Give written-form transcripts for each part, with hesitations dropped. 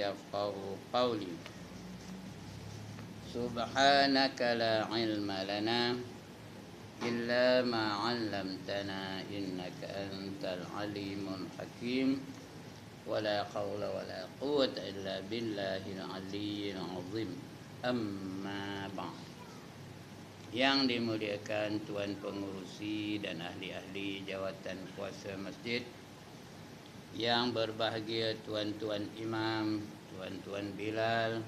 يفقهوا قولي سبحانك لا علم لنا إلا ما علمتنا إنك أنت العليم الحكيم ولا حول ولا قوة إلا بالله العلي العظيم أما بعد. Yang dimuliakan Tuan Pengurusi dan ahli-ahli jawatan kuasa masjid, yang berbahagia tuan-tuan imam, tuan-tuan Bilal,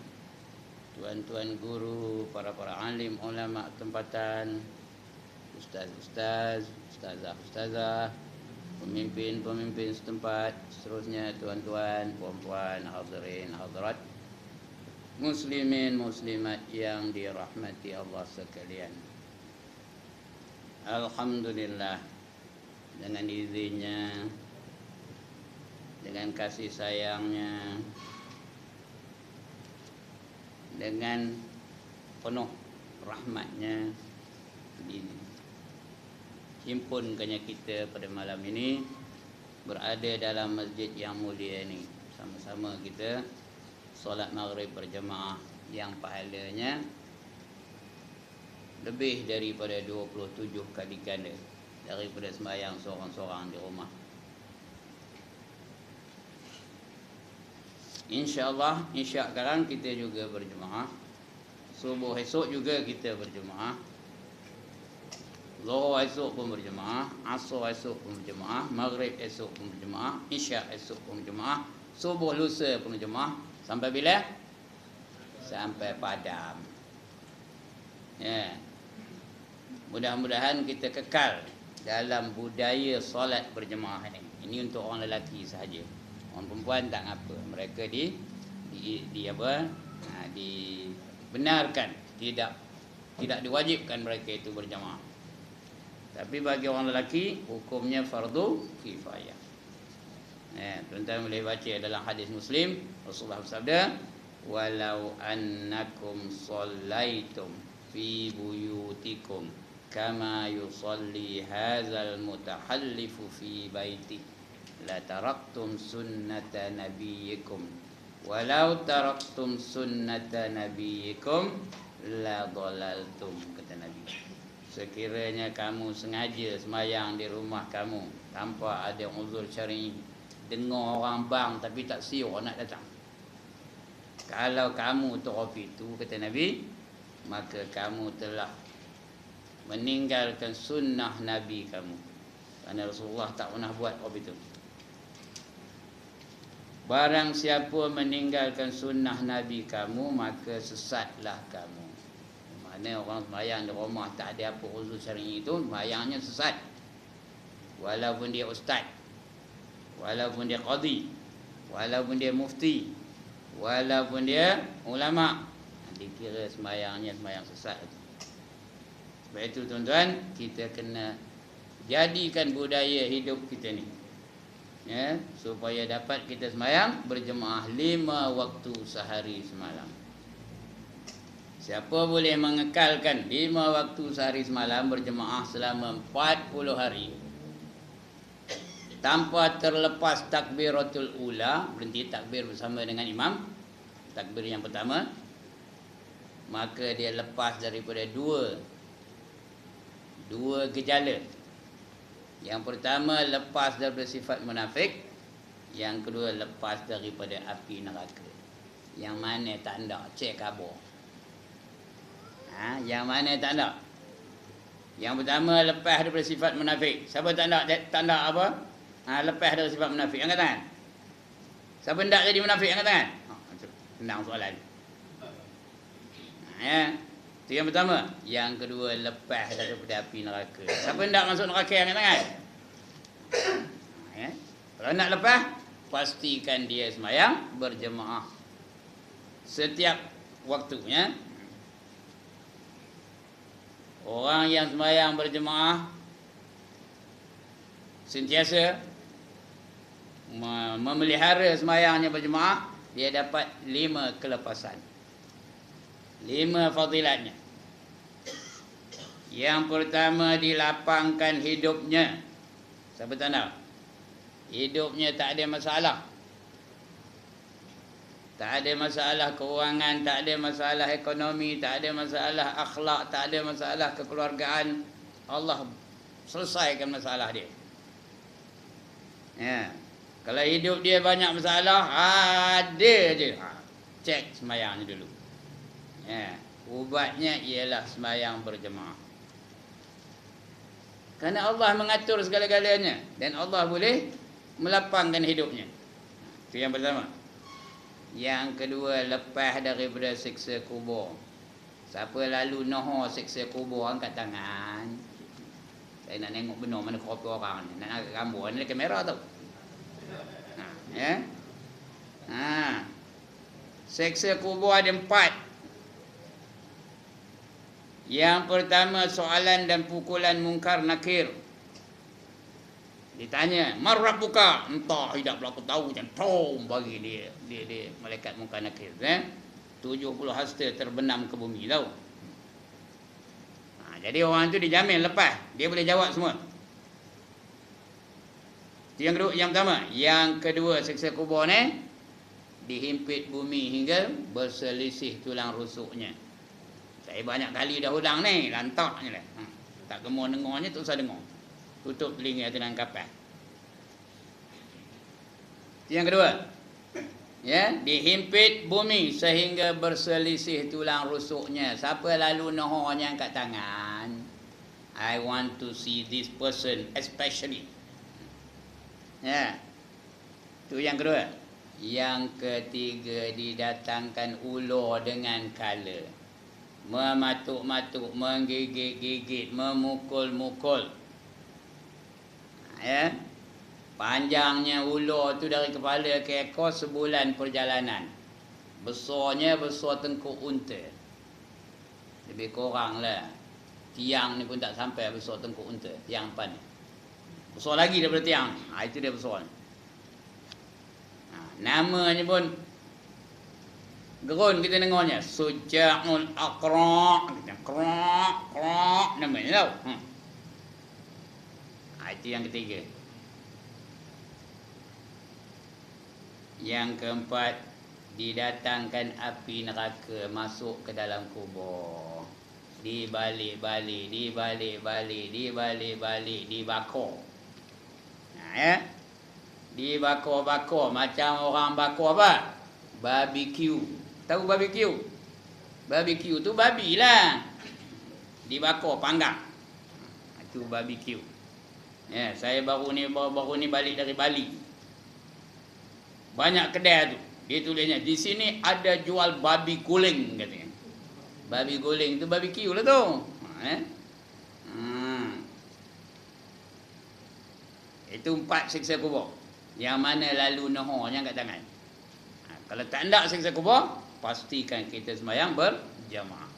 tuan-tuan guru, para alim ulama tempatan, ustaz-ustaz, ustazah-ustazah, pemimpin-pemimpin setempat, seterusnya tuan-tuan, puan-puan, hadirin, hadirat, muslimin, muslimat yang dirahmati Allah sekalian. Alhamdulillah, dengan izinnya, dengan kasih sayangnya, dengan penuh rahmatnya, himpunkannya kita pada malam ini berada dalam masjid yang mulia ini. Sama-sama kita solat maghrib berjemaah yang pahalanya lebih daripada 27 kali ganda daripada sembahyang seorang-seorang di rumah. InsyaAllah, insya sekarang kita juga berjemaah. Subuh esok juga kita berjemaah. Zuhur esok pun berjemaah, Asar esok pun berjemaah, Maghrib esok pun berjemaah, Isyak esok pun berjemaah, Subuh lusa pun berjemaah. Sampai bila? Sampai padam. Ya. Mudah-mudahan kita kekal dalam budaya solat berjemaah ini. Ini untuk orang lelaki sahaja. Orang perempuan tak apa. Mereka dibenarkan, tidak diwajibkan mereka itu berjemaah. Tapi bagi orang lelaki hukumnya fardu kifayah. Tuan-tuan boleh baca dalam hadis Muslim, Rasulullah bersabda, "Walau annakum shallaitum fi buyutikum kama yusalli hadzal mutahallifu fi baiti la taraktum sunnata nabiyyikum walau taraktum sunnata nabiyyikum la dhalaltum," kata Nabi. Sekiranya kamu sengaja semayang di rumah kamu tanpa ada uzur syar'i, dengar orang bang tapi tak siur nak datang, kalau kamu terkopi itu, kata Nabi, maka kamu telah meninggalkan sunnah Nabi kamu. Kerana Rasulullah tak pernah buat kopi itu. Barang siapa meninggalkan sunnah Nabi kamu, maka sesatlah kamu. Mana orang sembahyang di rumah tak ada apa uzur syar'i itu, sembahyangnya sesat. Walaupun dia ustaz, walaupun dia qadi, walaupun dia mufti, walaupun dia ulama, dikira sembahyangnya sembahyang sesat. Sebab itu tuan-tuan, kita kena jadikan budaya hidup kita ni, ya, supaya dapat kita sembahyang berjemaah 5 waktu sehari semalam. Siapa boleh mengekalkan 5 waktu sehari semalam berjemaah selama 40 hari tanpa terlepas takbiratul ula, berhenti takbir bersama dengan imam, takbir yang pertama, maka dia lepas daripada dua gejala. Yang pertama, lepas daripada sifat munafik. Yang kedua, lepas daripada api neraka. Yang mana tak ada, cek khabar. Yang mana tak ada? Yang pertama, lepas daripada sifat munafik. Siapa tak ada apa? Lepas dari sifat munafik, angkat tangan. Siapa tak jadi munafik, angkat tangan. Senang soalan. Ya, itu yang pertama. Yang kedua, lepas daripada api neraka. Siapa tak masuk neraka, angkat tangan. Ya. Kalau nak lepas, pastikan dia sembahyang berjemaah setiap waktunya. Orang yang sembahyang berjemaah sentiasa memelihara sembahyangnya berjemaah, dia dapat 5 kelepasan, 5 fadilatnya. Yang pertama, dilapangkan hidupnya. Siapa tak nak? Hidupnya tak ada masalah. Tak ada masalah keuangan, tak ada masalah ekonomi, tak ada masalah akhlak, tak ada masalah kekeluargaan. Allah selesaikan masalah dia. Ya. Kalau hidup dia banyak masalah, ada je. Cek sembahyangnya dulu. Ya. Ubatnya ialah sembahyang berjemaah. Kerana Allah mengatur segala-galanya dan Allah boleh melapangkan hidupnya. Itu yang pertama. Yang kedua, lepas daripada siksa kubur. Siapa lalu noho siksa kubur, angkat tangan. Saya nak tengok benar mana kopi orang ni. Nak angkat gambar ni kamera tu. Ya. Siksa kubur ada 4. Yang pertama, soalan dan pukulan mungkar nakir. Ditanya, "Man rabbuka?" Entah, tidak berlaku tahu, jantung bagi dia malaikat mungkar nakir. 70 hasta terbenam ke bumi tau. Jadi orang tu dijamin lepas, dia boleh jawab semua. Itu yang kedua, yang pertama. Yang kedua, siksa kubur ni dihimpit bumi hingga berselisih tulang rusuknya. Saya banyak kali dah ulang ni, lantaknya lah. Tak gemar dengarnya, tak usah dengar. Tutup telinga dengan kapas. Yang kedua, ya, dihimpit bumi sehingga berselisih tulang rusuknya. Siapa lalu nohonya angkat tangan. I want to see this person especially. Ya. Itu yang kedua. Yang ketiga, didatangkan ular dengan kala. Mematuk-matuk, menggigit-gigit, memukul-mukul. Ya. Panjangnya ular tu dari kepala ke ekor sebulan perjalanan. Besarnya besar tengkuk unta. Lebih kurang lah. Tiang ni pun tak sampai besar tengkuk unta. Tiang pan ni. Besar lagi daripada tiang. Itu dia besar ni. Namanya pun gerun kita dengarnya. Suja'ul Aqra'. Kita Aqra' namanya tau. Itu yang ketiga. Yang keempat, didatangkan api neraka masuk ke dalam kubur. Dibalik-balik, dibakar. Ya. Dibakar-bakar macam orang bakar apa? Barbecue. Tahu barbecue? Barbecue tu babi lah. Dibakar, panggang. Itu barbecue. Ya, saya baru ni balik dari Bali. Banyak kedai tu. Dia tulisnya, di sini ada jual babi guling katanya. Babi guling tu barbecue lah tu. Itu 4 siksa kubur. Yang mana lalu nohonya angkat tangan. Kalau tak nak siksa kubur, pastikan kita sembahyang berjamaah.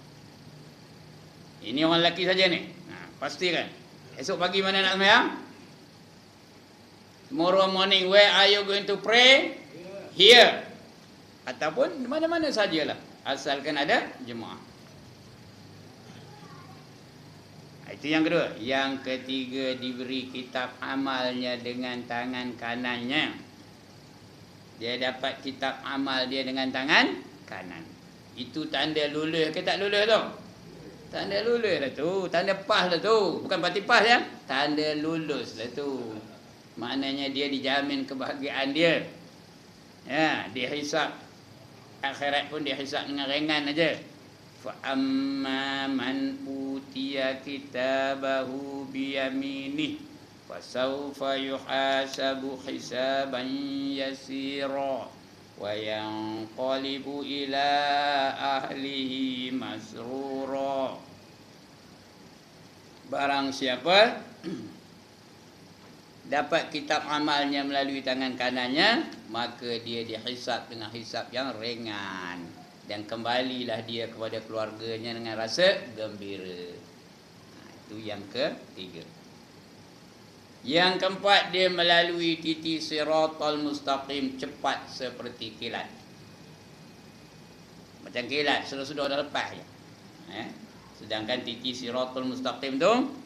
Ini orang lelaki saja ni. Pastikan. Esok pagi mana nak sembahyang? Tomorrow morning, where are you going to pray? Here. Ataupun mana-mana sajalah. Asalkan ada jemaah. Itu yang kedua. Yang ketiga, diberi kitab amalnya dengan tangan kanannya. Dia dapat kitab amal dia dengan tangan kanan. Itu tanda lulus ke tak lulus tu? Tanda lulus lah tu. Tanda pas lah tu. Bukan parti pas ya. Tanda lulus lah tu. Maknanya dia dijamin kebahagiaan dia. Ya, dihisap. Akhirat pun dihisap dengan ringan aja. Fa amma man utiya kitabahu biyaminih fasawfa yuhasabu hisaban yasira wa yanqalibu ila ahlihi masrura. Barang siapa dapat kitab amalnya melalui tangan kanannya, maka dia dihisap dengan hisap yang ringan dan kembalilah dia kepada keluarganya dengan rasa gembira. Itu yang ketiga. Yang keempat, dia melalui titi siratal mustaqim, cepat seperti kilat. Macam kilat, sudah dah lepas je. Sedangkan titi siratal mustaqim tu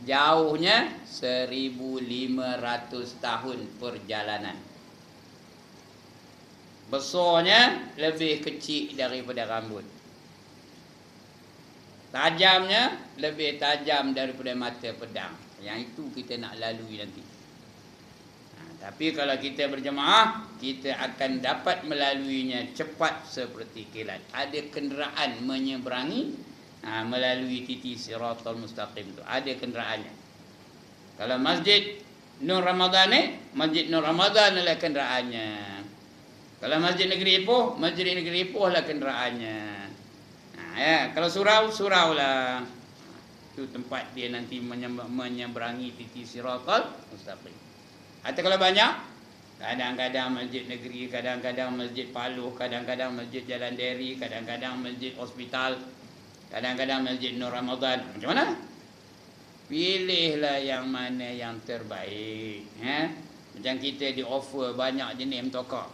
jauhnya 1500 tahun perjalanan. Besarnya lebih kecil daripada rambut. Tajamnya lebih tajam daripada mata pedang. Yang itu kita nak lalui nanti. Tapi kalau kita berjemaah, kita akan dapat melaluinya cepat seperti kilat. Ada kenderaan menyeberangi melalui titi Siratal Mustaqim tu. Ada kenderaannya. Kalau Masjid Nur Ramadan ni, Masjid Nur Ramadan adalah kenderaannya. Kalau Masjid Negeri Ipoh, Masjid Negeri Ipoh lah kenderaannya. Ya, kalau surau lah. Itu tempat dia nanti menyeberangi titi Siratal Mustaqim. Atau kalau banyak, kadang-kadang Masjid Negeri, kadang-kadang Masjid Paluh, kadang-kadang Masjid Jalan Deri, kadang-kadang Masjid Hospital, kadang-kadang Masjid Nur Ramadan. Macam mana? Pilihlah yang mana yang terbaik. Macam kita di offer banyak jenis motokar.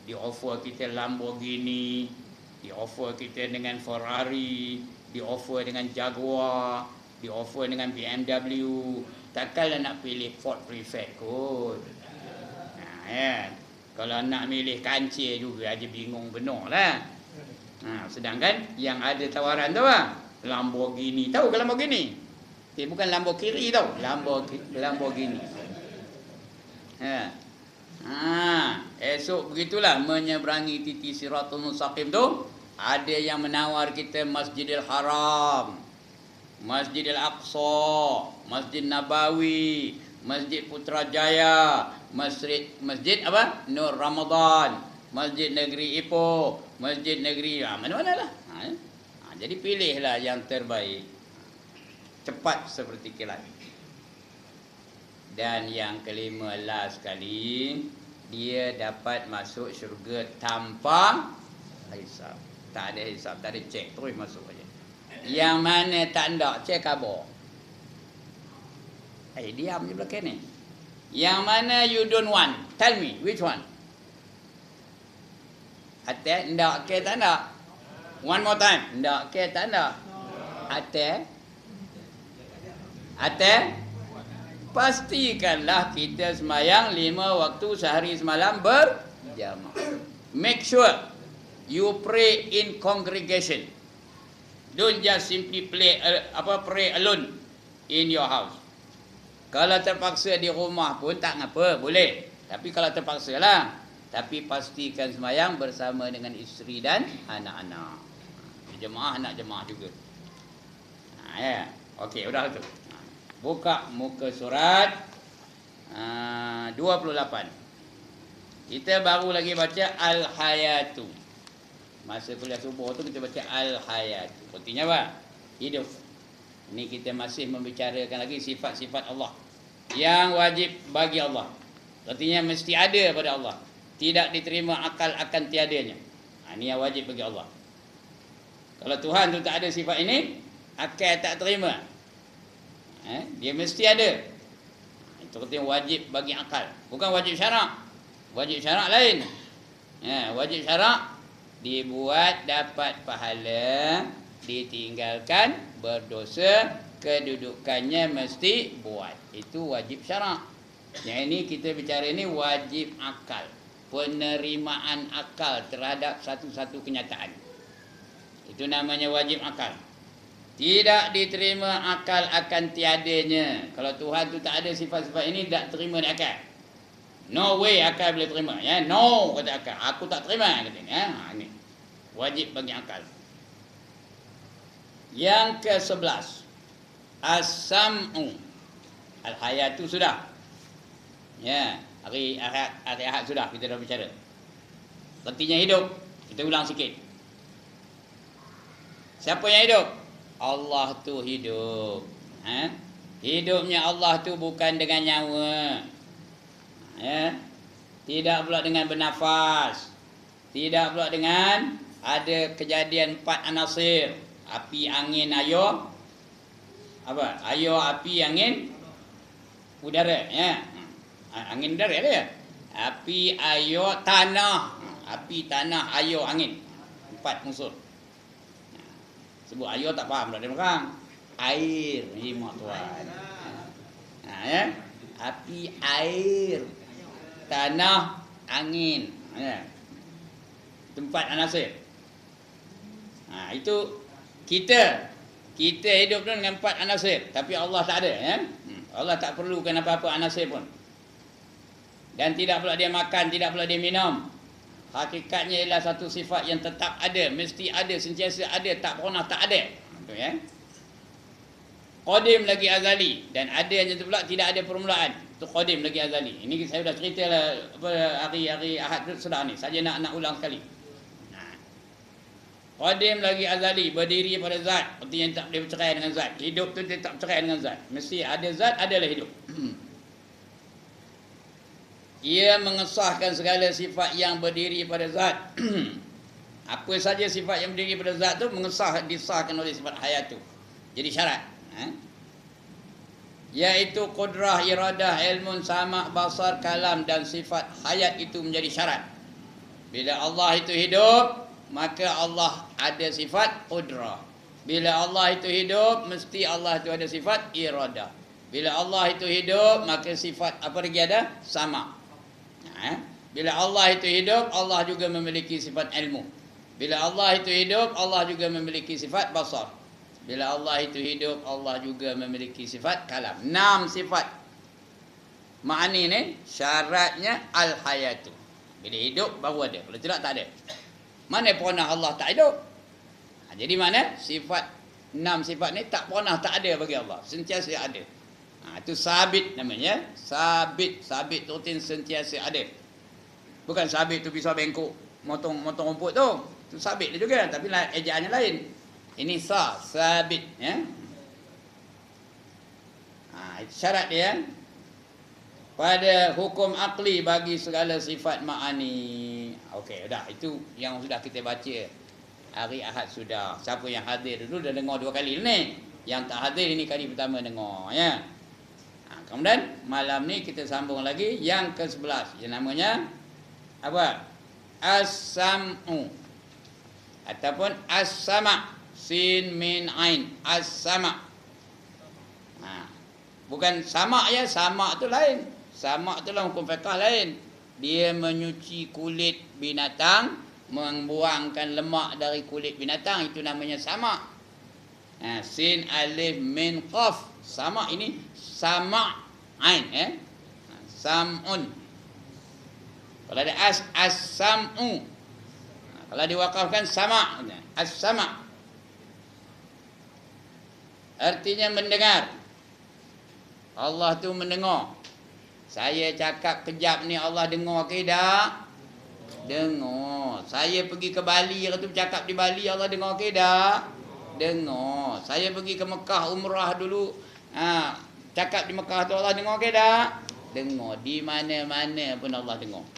Di offer kita Lamborghini, di offer kita dengan Ferrari, di offer dengan Jaguar, di offer dengan BMW. Takkanlah nak pilih Ford Prefect kot. Kalau nak milih kancil juga aja bingung benar lah. Sedangkan yang ada tawaran tu lah, Lamborghini. Tahu ke Lamborghini? Bukan Lamborghini tau, Lamborghini. Esok begitulah menyeberangi titi Siratul Mustaqim tu. Ada yang menawar kita Masjidil Haram, Masjidil Aqsa, Masjid Nabawi, Masjid Putrajaya, Masjid apa? Nur Ramadan, Masjid Negeri Ipoh, Masjid Negeri mana-mana lah. Jadi pilihlah yang terbaik. Cepat seperti kilat. Dan yang kelima last sekali, dia dapat masuk syurga tanpa hisab. Tak ada hisab, tak ada cek, terus masuk aja. Yang mana tak ada cek khabar. Diam je belakang ni. Yang mana you don't want? Tell me which one? Ate ndak ke tak ndak? One more time. Ndak ke tak ndak? Ate pastikanlah kita semayang 5 waktu sehari semalam berjamaah. Make sure you pray in congregation. Don't just simply pray alone in your house. Kalau terpaksa di rumah pun tak ngapa, boleh. Tapi kalau terpaksa lah. Tapi pastikan semayang bersama dengan isteri dan anak-anak. Jemaah nak jemaah juga. Okey, udah tu. Buka muka surat 28. Kita baru lagi baca Al-Hayatu. Masa kuliah subuh tu kita baca Al-Hayatu. Artinya apa? Hidup. Ini kita masih membicarakan lagi sifat-sifat Allah yang wajib bagi Allah. Artinya mesti ada pada Allah. Tidak diterima akal akan tiadanya. Ini yang wajib bagi Allah. Kalau Tuhan tu tak ada sifat ini, akal tak terima. Dia mesti ada. Itu artinya wajib bagi akal. Bukan wajib syarak. Wajib syarak lain. Wajib syarak dibuat dapat pahala, ditinggalkan berdosa, kedudukannya mesti buat. Itu wajib syarak. Yang ini kita bicara ini wajib akal. Penerimaan akal terhadap satu-satu kenyataan. Itu namanya wajib akal. Tidak diterima akal akan tiadanya. Kalau Tuhan tu tak ada sifat-sifat ini, tak terima di akal. No way akal boleh terima. No, kata akal. Aku tak terima. Katanya. Ini wajib bagi akal. Yang ke-11, As-sam'u. Al-hayatu sudah. Hari Ahad sudah kita dah bicara. Artinya hidup. Kita ulang sikit. Siapa yang hidup? Allah tu hidup. Hidupnya Allah tu bukan dengan nyawa. Tidak pula dengan bernafas. Tidak pula dengan ada kejadian 4 anasir. Api, angin, air. Apa? Air, api, angin, udara. Angin, udara ada. Api, air, tanah. Api, tanah, air, angin. 4 unsur. Sebut air tak faham dah dia orang. Air, ni mak tuan. Api, air, tanah, angin. Tempat anasir. Itu kita hidup tu dengan 4 anasir, tapi Allah tak ada, ya. Allah tak perlukan apa-apa anasir pun. Dan tidak pula dia makan, tidak pula dia minum. Hakikatnya ialah satu sifat yang tetap ada, mesti ada, sentiasa ada, tak pernah tak ada. Itu, ya. Qadim lagi azali, dan ada yang pula tidak ada permulaan. Itu qadim lagi azali. Ini saya sudah cerita lah hari-hari Ahad tu sudah ni. Saja nak ulang sekali. Qadim lagi azali, berdiri pada zat. Artinya tak boleh bercerai dengan zat. Hidup tu dia tak bercerai dengan zat. Mesti ada zat, adalah hidup. Ia mengesahkan segala sifat yang berdiri pada zat. Apa saja sifat yang berdiri pada zat tu disahkan oleh sifat hayat tu. Jadi syarat. Iaitu qudrah, iradah, ilmun, sama', basar, kalam dan sifat hayat itu menjadi syarat. Bila Allah itu hidup, maka Allah ada sifat qudrah. Bila Allah itu hidup, mesti Allah itu ada sifat iradah. Bila Allah itu hidup, maka sifat apa lagi ada? Sama'. Bila Allah itu hidup, Allah juga memiliki sifat ilmu. Bila Allah itu hidup, Allah juga memiliki sifat basar. Bila Allah itu hidup, Allah juga memiliki sifat kalam. 6 sifat. Makni ni syaratnya al-hayatu. Bila hidup baru ada. Kalau tidak tak ada. Mana pernah Allah tak hidup? Jadi mana? Sifat 6 sifat ni tak pernah tak ada bagi Allah. Sentiasa ada. Itu sabit namanya. Sabit rutin sentiasa ada. Bukan sabit tu pisau bengkok motong rumput tu. Itu sabit dia juga, tapi ejaannya lain. Ini sabit, ya. Itu syarat dia. Pada hukum akli bagi segala sifat ma'ani. Okey, dah itu yang sudah kita baca hari Ahad sudah. Siapa yang hadir dulu dah dengar 2 kali ni. Yang tak hadir ini kali pertama dengar, ya. Kemudian malam ni kita sambung lagi yang ke-11 yang namanya apa? As-sam'u ataupun as-sama'. Sin min ain, as-sama'. Bukan sama' ya, sama' tu lain. Sama' tu lah hukum fiqh lain. Dia menyuci kulit binatang, membuangkan lemak dari kulit binatang, itu namanya sama'. Sin alif min qaf. Sama' ini sama' ain, ya. Sam'un. Kalau ada as-sam'u. Kalau diwakafkan sama', as-sama'. Artinya mendengar. Allah tu mendengar. Saya cakap kejap ni Allah dengar ke tak? Dengar. Saya pergi ke Bali, tu cakap di Bali Allah dengar ke tak? Dengar. Saya pergi ke Mekah umrah dulu, cakap di Mekah tu Allah dengar ke tak? Dengar. Di mana-mana pun Allah dengar.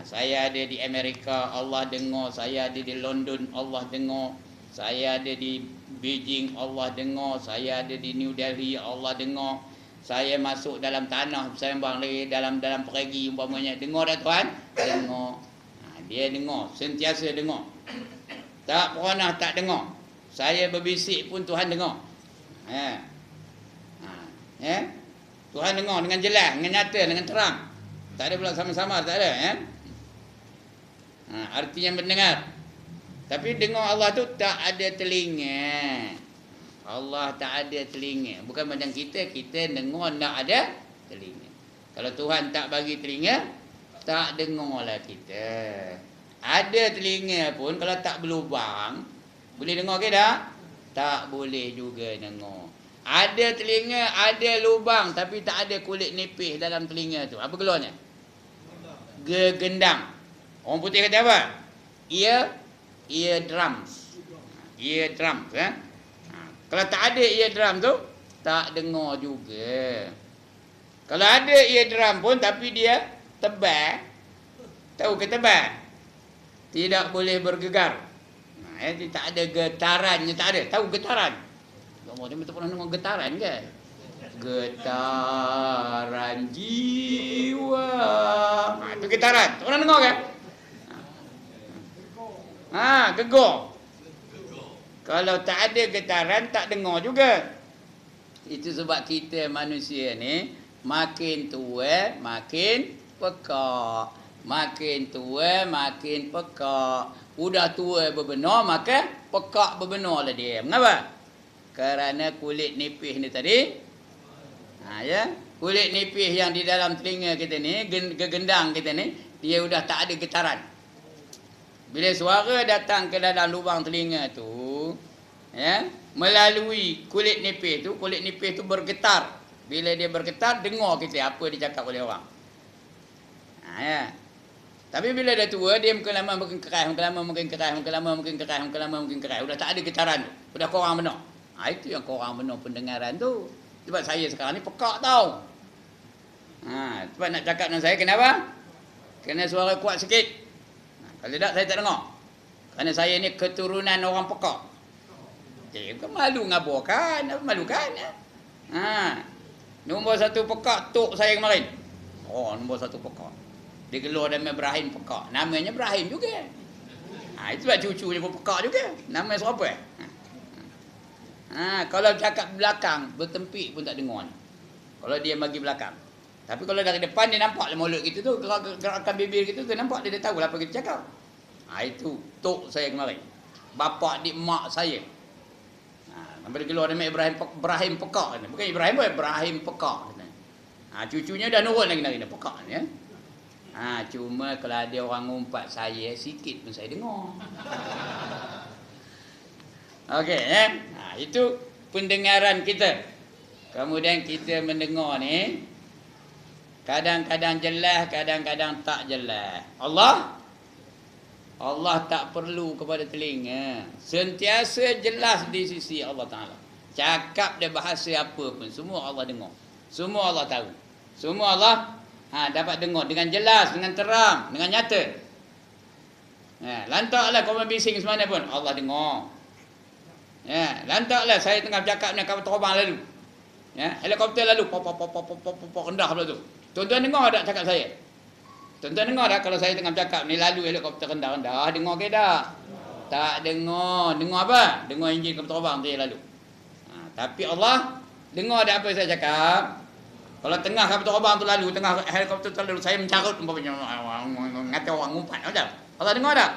Saya ada di Amerika, Allah dengar. Saya ada di London, Allah dengar. Saya ada di Beijing, Allah dengar. Saya ada di New Delhi, Allah dengar. Saya masuk dalam tanah sembang lagi dalam perigi umpamanya. Dengar tak Tuhan? Dengar. Dia dengar, sentiasa dengar. Tak pernah tak dengar. Saya berbisik pun Tuhan dengar. Tuhan dengar dengan jelas, dengan nyata, dengan terang. Tak ada pula sama-sama, tak ada, ya. Artinya mendengar. Tapi dengar Allah tu tak ada telinga. Allah tak ada telinga. Bukan macam kita dengar tak ada telinga. Kalau Tuhan tak bagi telinga, tak dengarlah kita. Ada telinga pun kalau tak berlubang, boleh dengar ke tak? Tak boleh juga dengar. Ada telinga, ada lubang, tapi tak ada kulit nipis dalam telinga tu. Apa keluarnya? Gegendang. Orang putih kata apa? Ear drums. Ear drums, Kalau tak ada ear drum tu, tak dengar juga. Kalau ada ear drum pun tapi dia tebal. Tahu ke tebal? Tidak boleh bergegar. Tak ada getarannya, tak ada. Tahu getaran? Kamu dia pernah dengar getaran ke? Getaran jiwa. Itu getaran. Tak pernah dengar ke? Gegar. Kalau tak ada getaran, tak dengar juga. Itu sebab kita manusia ni makin tua, makin pekak. Makin tua makin pekak. Udah tua berbenar maka pekak berbenar lah dia. Mengapa? Kerana kulit nipis ni tadi. Ya, kulit nipis yang di dalam telinga kita ni, gegendang kita ni, dia udah tak ada getaran. Bila suara datang ke dalam lubang telinga tu, ya, melalui kulit nipis tu bergetar. Bila dia bergetar, dengar kita apa dicakap oleh orang. Ya. Tapi bila dah tua, dia makin lama makin keras, makin lama makin keras. Udah tak ada getaran tu. Udah korang benar. Itu yang korang benar pendengaran tu. Sebab saya sekarang ni pekak tau. Sebab nak cakap dengan saya, kenapa? Kena suara kuat sikit. Kalau tak, saya tak dengar. Kerana saya ni keturunan orang pekak. Bukan malu ngabur kan? Malu kan? Nombor satu pekak tok saya kemarin. Nombor satu pekak. Dia gelar nama Ibrahim pekak. Namanya Ibrahim juga. Itu sebab cucunya pun pekak juga. Nama siapa? Kalau cakap belakang, bertempik pun tak dengar ni. Kalau dia bagi belakang. Tapi kalau dari depan dia nampak lah mulut kita tu, gerakan bibir kita tu nampak dia tahu lah apa kita cakap. Itu tok saya kemarin. Bapa adik mak saya. Sampai dia gelar nama Ibrahim pekak. Bukan Ibrahim pun, Ibrahim pekak. Cucunya dah nurun lagi dari pekak ni ya. Cuma kalau ada orang ngumpat saya, sikit pun saya dengar. Okey, itu pendengaran kita. Kemudian kita mendengar ni, kadang-kadang jelas, kadang-kadang tak jelas. Allah tak perlu kepada telinga. Sentiasa jelas di sisi Allah Ta'ala. Cakap dia bahasa apa pun, semua Allah dengar. Semua Allah tahu. Semua Allah dapat dengar dengan jelas, dengan terang, dengan nyata. Lantaklah kau bising semana pun, Allah dengar. Lantaklah saya tengah bercakap ni, kapal terbang lalu. Helikopter lalu, pop rendah pula tu. Tuan-tuan dengar tak cakap saya? Tuan-tuan dengar tak kalau saya tengah bercakap ni lalu helikopter rendah-rendah, dengar ke tak? Tak dengar. Dengar apa? Dengar enjin kapal terbang tu lalu. Tapi Allah dengar tak apa saya cakap? Kalau tengah kapal terbang tu lalu, tengah helikopter tu lalu, saya mencarut umpamanya ngata orang ngumpat, macam Allah dengar tak?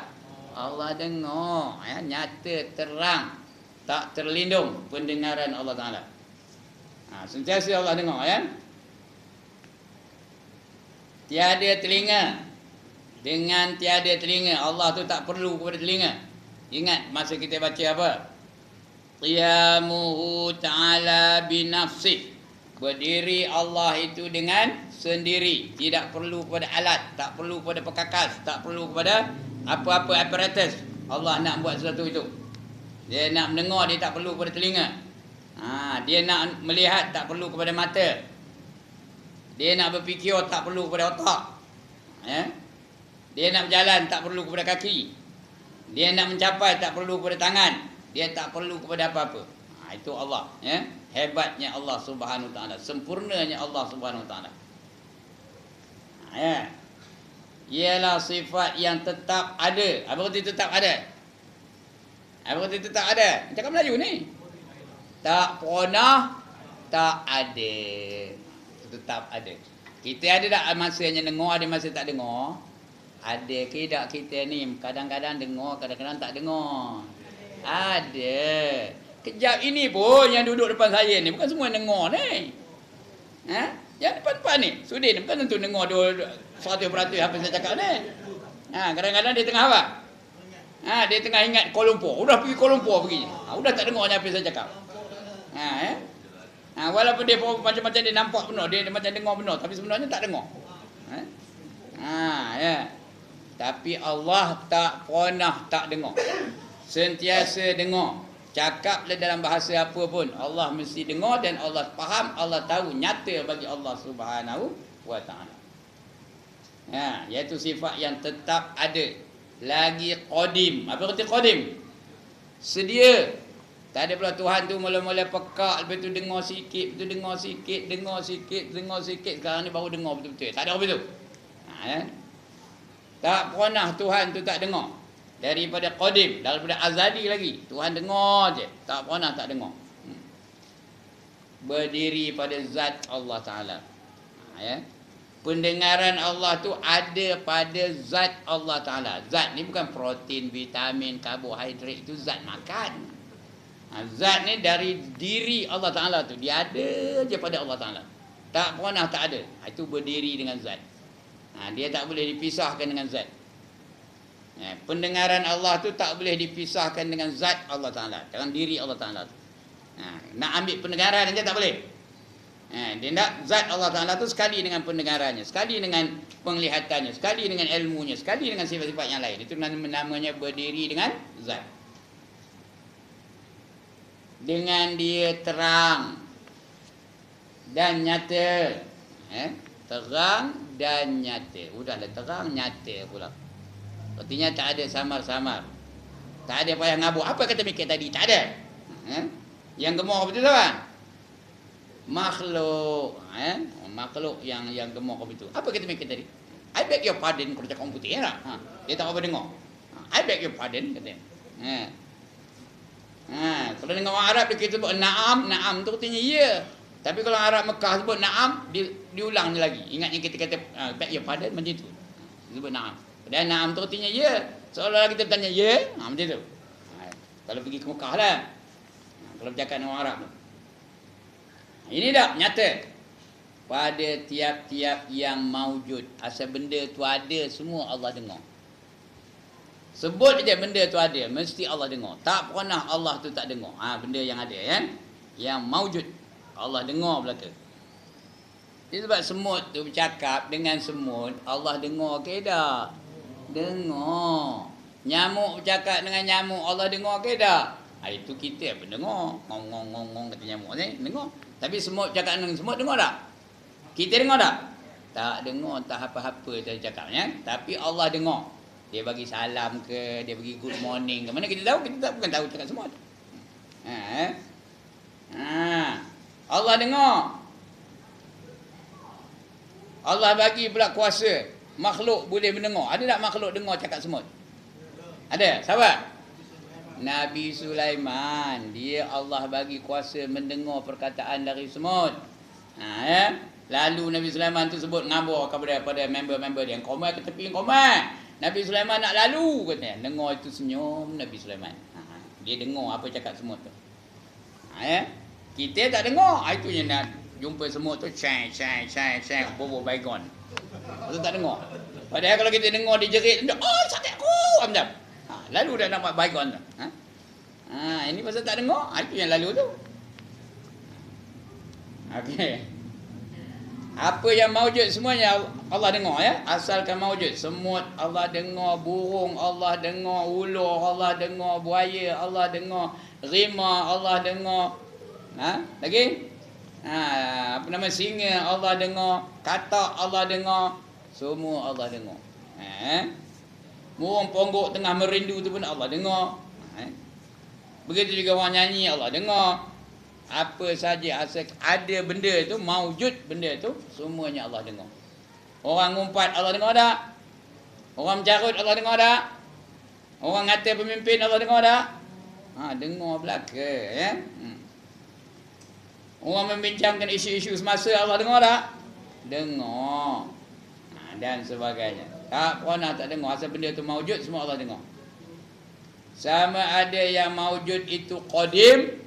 Allah dengar, nyata, terang, tak terlindung pendengaran Allah Ta'ala. Sentiasa Allah dengar ya. Tiada telinga. Dengan tiada telinga, Allah tu tak perlu kepada telinga. Ingat masa kita baca apa? Qiyamuhu ta'ala binafsih. Berdiri Allah itu dengan sendiri, tidak perlu kepada alat, tak perlu kepada perkakas, tak perlu kepada apa-apa apparatus. Allah nak buat sesuatu itu. Dia nak mendengar, dia tak perlu kepada telinga. Dia nak melihat, tak perlu kepada mata. Dia nak berfikir, tak perlu kepada otak. Dia nak berjalan, tak perlu kepada kaki. Dia nak mencapai, tak perlu kepada tangan. Dia tak perlu kepada apa-apa. Itu Allah. Hebatnya Allah Subhanahu Wa Taala, sempurnanya Allah Subhanahu Wa Taala. Ialah sifat yang tetap ada. Apa kata tetap ada? Apa kata tetap ada? Cakap Melayu ni. Tak pernah tak ada. Tetap ada. Kita ada tak masanya dengar, ada masa tak dengar? Ada ke tak kita ni? Kadang-kadang dengar, kadang-kadang tak dengar. Ada. Kejap ini pun yang duduk depan saya ni bukan semua dengar ni. Yang depan-depan ni, Sudin bukan tentu dengar 100% apa saya cakap ni. Kadang-kadang dia tengah apa? Dia tengah ingat Kuala Lumpur. Udah pergi Kuala Lumpur pergi. Udah tak dengar apa saya cakap. Walaupun dia macam-macam dia nampak benar, dia macam dengar benar, tapi sebenarnya tak dengar. Tapi Allah tak pernah tak dengar. Sentiasa dengar. Cakaplah dalam bahasa apa pun, Allah mesti dengar dan Allah faham, Allah tahu, nyata bagi Allah Subhanahu Wa Taala. Iaitu sifat yang tetap ada. Lagi qadim. Apa kata qadim? Sedia. Tak ada pula Tuhan tu mula-mula pekak, lepas tu dengar sikit, lepas tu dengar sikit, dengar sikit, sekarang ni baru dengar betul-betul. Tak ada apa tu. Tak pernah Tuhan tu tak dengar. Daripada qadim, daripada azali lagi. Tuhan dengar je, tak pernah tak dengar. Berdiri pada zat Allah Ta'ala. Pendengaran Allah tu ada pada zat Allah Ta'ala. Zat ni bukan protein, vitamin, karbohidrat. Itu zat makan. Zat ni dari diri Allah Ta'ala tu. Dia ada je pada Allah Ta'ala. Tak pernah tak ada. Itu berdiri dengan zat. Dia tak boleh dipisahkan dengan zat. Pendengaran Allah tu tak boleh dipisahkan dengan zat Allah Ta'ala. Dengan diri Allah Ta'ala tu. Nak ambil pendengaran dia tak boleh. Dia nak zat Allah Ta'ala tu sekali dengan pendengarannya, sekali dengan penglihatannya, sekali dengan ilmunya, sekali dengan sifat-sifat yang lain. Itu namanya berdiri dengan zat. Dengan dia terang dan nyata. Terang dan nyata. Udahlah, terang nyata pula. Artinya tak ada samar-samar. Tak ada payah ngabuk. Apa kata mikir tadi? Tak ada. Yang gemuk betul tak? Makhluk, makhluk yang gemuk betul. Apa kata mikir tadi? I beg your pardon kalau cakap orang putih tak? Dia tak apa dengar. I beg your pardon kata. Kalau dengar orang Arab dia sebut na'am, na'am tu artinya ya. Tapi kalau Arab Mekah sebut na'am, diulang lagi. Ingatnya kita kata beg your pardon macam tu. Sebut na'am. Dan na'am tu artinya ya. Seolah-olah kita tanya ya, macam tu. Kalau pergi ke Mekah lah. Kalau bercakap dengan orang Arab tu. Ini dah nyata pada tiap-tiap yang maujud. Asal benda tu ada, semua Allah dengar. Sebut je benda tu ada, mesti Allah dengar. Tak pernah Allah tu tak dengar. Benda yang ada kan, yang maujud, Allah dengar belaka. Ini sebab semut tu bercakap dengan semut, Allah dengar ke tak? Dengar. Nyamuk bercakap dengan nyamuk, Allah dengar ke tak? Itu kita pun dengar. Ngong-ngong-ngong kata nyamuk ni, dengar. Tapi semut cakap dengan semut dengar tak? Kita dengar tak? Tak dengar, tak apa-apa dia cakapnya. Tapi Allah dengar. Dia bagi salam ke, dia bagi good morning ke. Mana kita tahu? Kita bukan tahu cakap semut. Allah dengar. Allah bagi pula kuasa. Makhluk boleh mendengar. Ada tak makhluk dengar cakap semut? Ada? Sahabat? Nabi Sulaiman, dia Allah bagi kuasa mendengar perkataan dari semut. Lalu Nabi Sulaiman tu sebut ngabur kepada member-member dia. Kau mai ke tepi kau mai. Nabi Sulaiman nak lalu katanya. Dengar itu senyum Nabi Sulaiman. Dia dengar apa cakap semut tu. Kita tak dengar. Itu yang nak jumpa semut tu cang bobo baygon. Kita tak dengar. Padahal kalau kita dengar dia jerit, oh sakit aku macam. Lalu dah nak buat baygon tu. Ini pasal tak dengar. Itu yang lalu tu. Okey. Apa yang maujud semuanya Allah dengar ya. Asalkan maujud. Semut Allah dengar, burung Allah dengar, ular Allah dengar, buaya Allah dengar, rimah Allah dengar. Lagi? Apa nama singa Allah dengar, katak Allah dengar, semua Allah dengar. Burung ponggok tengah merindu tu pun Allah dengar. Begitu juga orang nyanyi Allah dengar. Apa saja asal ada benda tu, maujud benda tu, semuanya Allah dengar. Orang ngumpat Allah dengar tak? Orang mencarut Allah dengar tak? Orang ngata pemimpin Allah dengar tak? Dengar belaka ya. Orang membincangkan isu-isu semasa Allah dengar tak? Dengar. Dan sebagainya. Tak pernah tak dengar. Asal benda tu maujud, semua Allah dengar. Sama ada yang maujud itu qadim.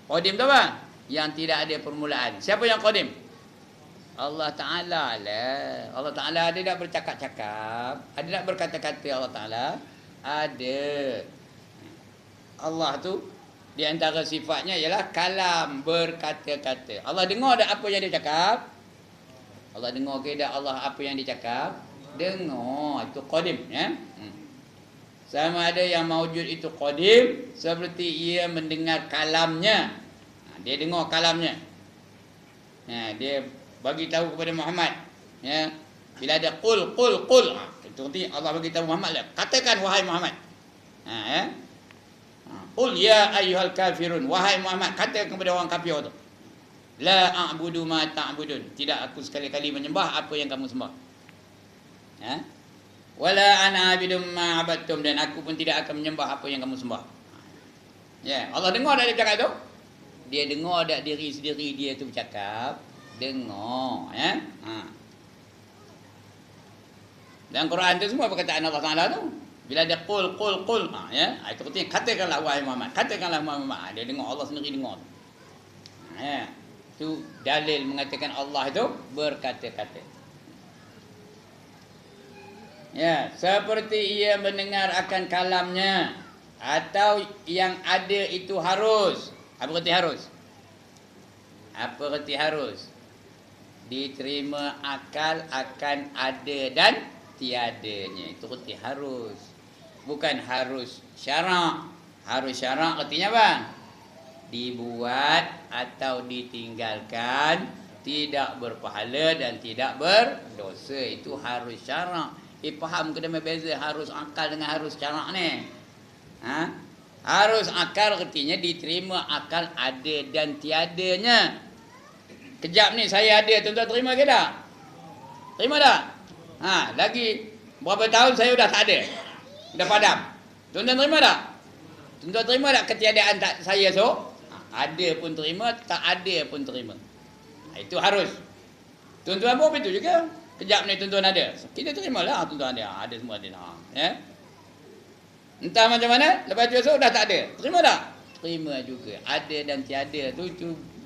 Qadim tu apa? Yang tidak ada permulaan. Siapa yang qadim? Allah Ta'ala lah. Allah Ta'ala ada tak bercakap-cakap? Ada tak berkata-kata Allah Ta'ala? Ada. Allah tu di antara sifatnya ialah kalam, berkata-kata. Allah dengar tak apa yang dia cakap? Allah dengar ke tak Allah apa yang dia cakap? Dengar. Itu qadim ya. Sama ada yang maujud itu qadim seperti ia mendengar kalamnya. Dia dengar kalamnya. Dia bagi tahu kepada Muhammad ya. Bila ada qul. Itu arti Allah bagi tahu Muhammad lah. Katakan wahai Muhammad. Qul ya ayyuhal kafirun. Wahai Muhammad, katakan kepada orang kafir tu. La a'budu ma ta'budun. Tidak aku sekali-kali menyembah apa yang kamu sembah. Wala ana abidum ma abadtum, dan aku pun tidak akan menyembah apa yang kamu sembah. Ya, Allah dengar dak dia cakap tu? Dia dengar dak diri sendiri dia tu bercakap? Dengar, ya. Dan Quran tu semua perkataan Allah Taala tu. Bila dia qul ya, itu artinya katakanlah wahai Muhammad, katakanlah Muhammad. Dia dengar, Allah sendiri dengar. Ya. Itu dalil mengatakan Allah itu berkata-kata. Ya, seperti ia mendengar akan kalamnya atau yang ada itu harus. Apa arti harus? Apa arti harus? Diterima akal akan ada dan tiadanya. Itu arti harus. Bukan harus syarak. Harus syarak artinya apa? Dibuat atau ditinggalkan, tidak berpahala dan tidak berdosa. Itu harus syarak. Faham ke demi beza harus akal dengan harus syarak ni? Ha? Harus akal artinya diterima akal ada dan tiadanya. Kejap ni saya ada, tuan-tuan terima ke tak? Terima tak? Ha, lagi berapa tahun saya dah tak ada? Dah padam. Tuan-tuan terima tak? Tuan-tuan terima tak ketiadaan tak saya so? Ha, ada pun terima, tak ada pun terima. Ha, itu harus. Tuan-tuan pun begitu juga. Kejap ni tuan-tuan ada. Kita terimalah tuan-tuan ada. Ada semua ada. Ya. Entah macam mana, lepas tu esok dah tak ada. Terima tak? Terima juga. Ada dan tiada tu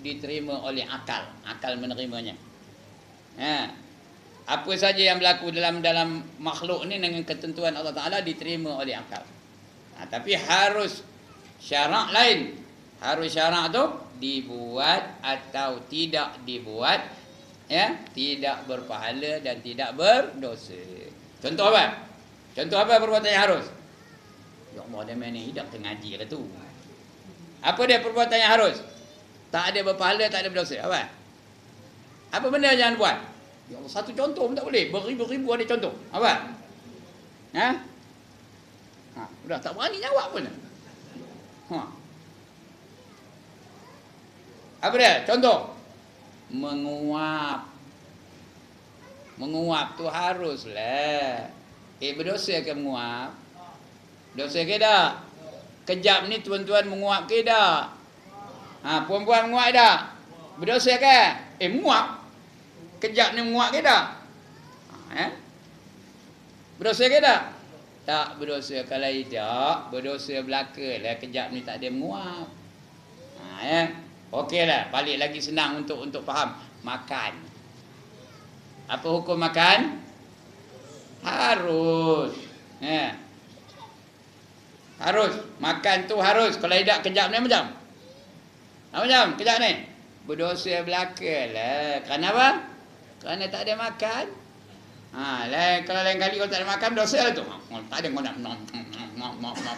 diterima oleh akal. Akal menerimanya. Ya. Apa saja yang berlaku dalam makhluk ni dengan ketentuan Allah Ta'ala diterima oleh akal. Ha, tapi harus syarak lain. Harus syarak tu dibuat atau tidak dibuat. Ya, tidak berpahala dan tidak berdosa. Contoh apa? Contoh apa perbuatan yang harus? Ya Allah, dia main hidup ngaji ke tu. Apa dia perbuatan yang harus? Tak ada berpahala, tak ada berdosa. Apa? Apa benda yang jangan buat? Ya Allah, satu contoh pun tak boleh. Beribu-ribu ada contoh. Apa? Ha? Ha, sudah tak berani jawab pun. Ha. Apa dia? Contoh. Menguap. Menguap tu haruslah. Berdosa ke menguap? Dosa ke tak? Kejap ni tuan-tuan menguap ke tak? Ha, puan-puan menguap tak? Berdosa ke? Menguap. Kejap ni menguap ke tak? Ha, berdosa ke tak? Tak berdosa. Kalau tidak, berdosa belaka lah. Kejap ni tak ada menguap. Ha, ya. Okeylah, balik lagi senang untuk faham. Makan. Apa hukum makan? Harus. Ya. Harus. Makan tu harus. Kalau tidak kejap ni macam? Macam? Kejap ni? Berdosa belaka lah. Kerana apa? Kerana tak ada makan. Ha, kalau lain kali kalau tak ada makan, berdosa lah tu. Tak ada kau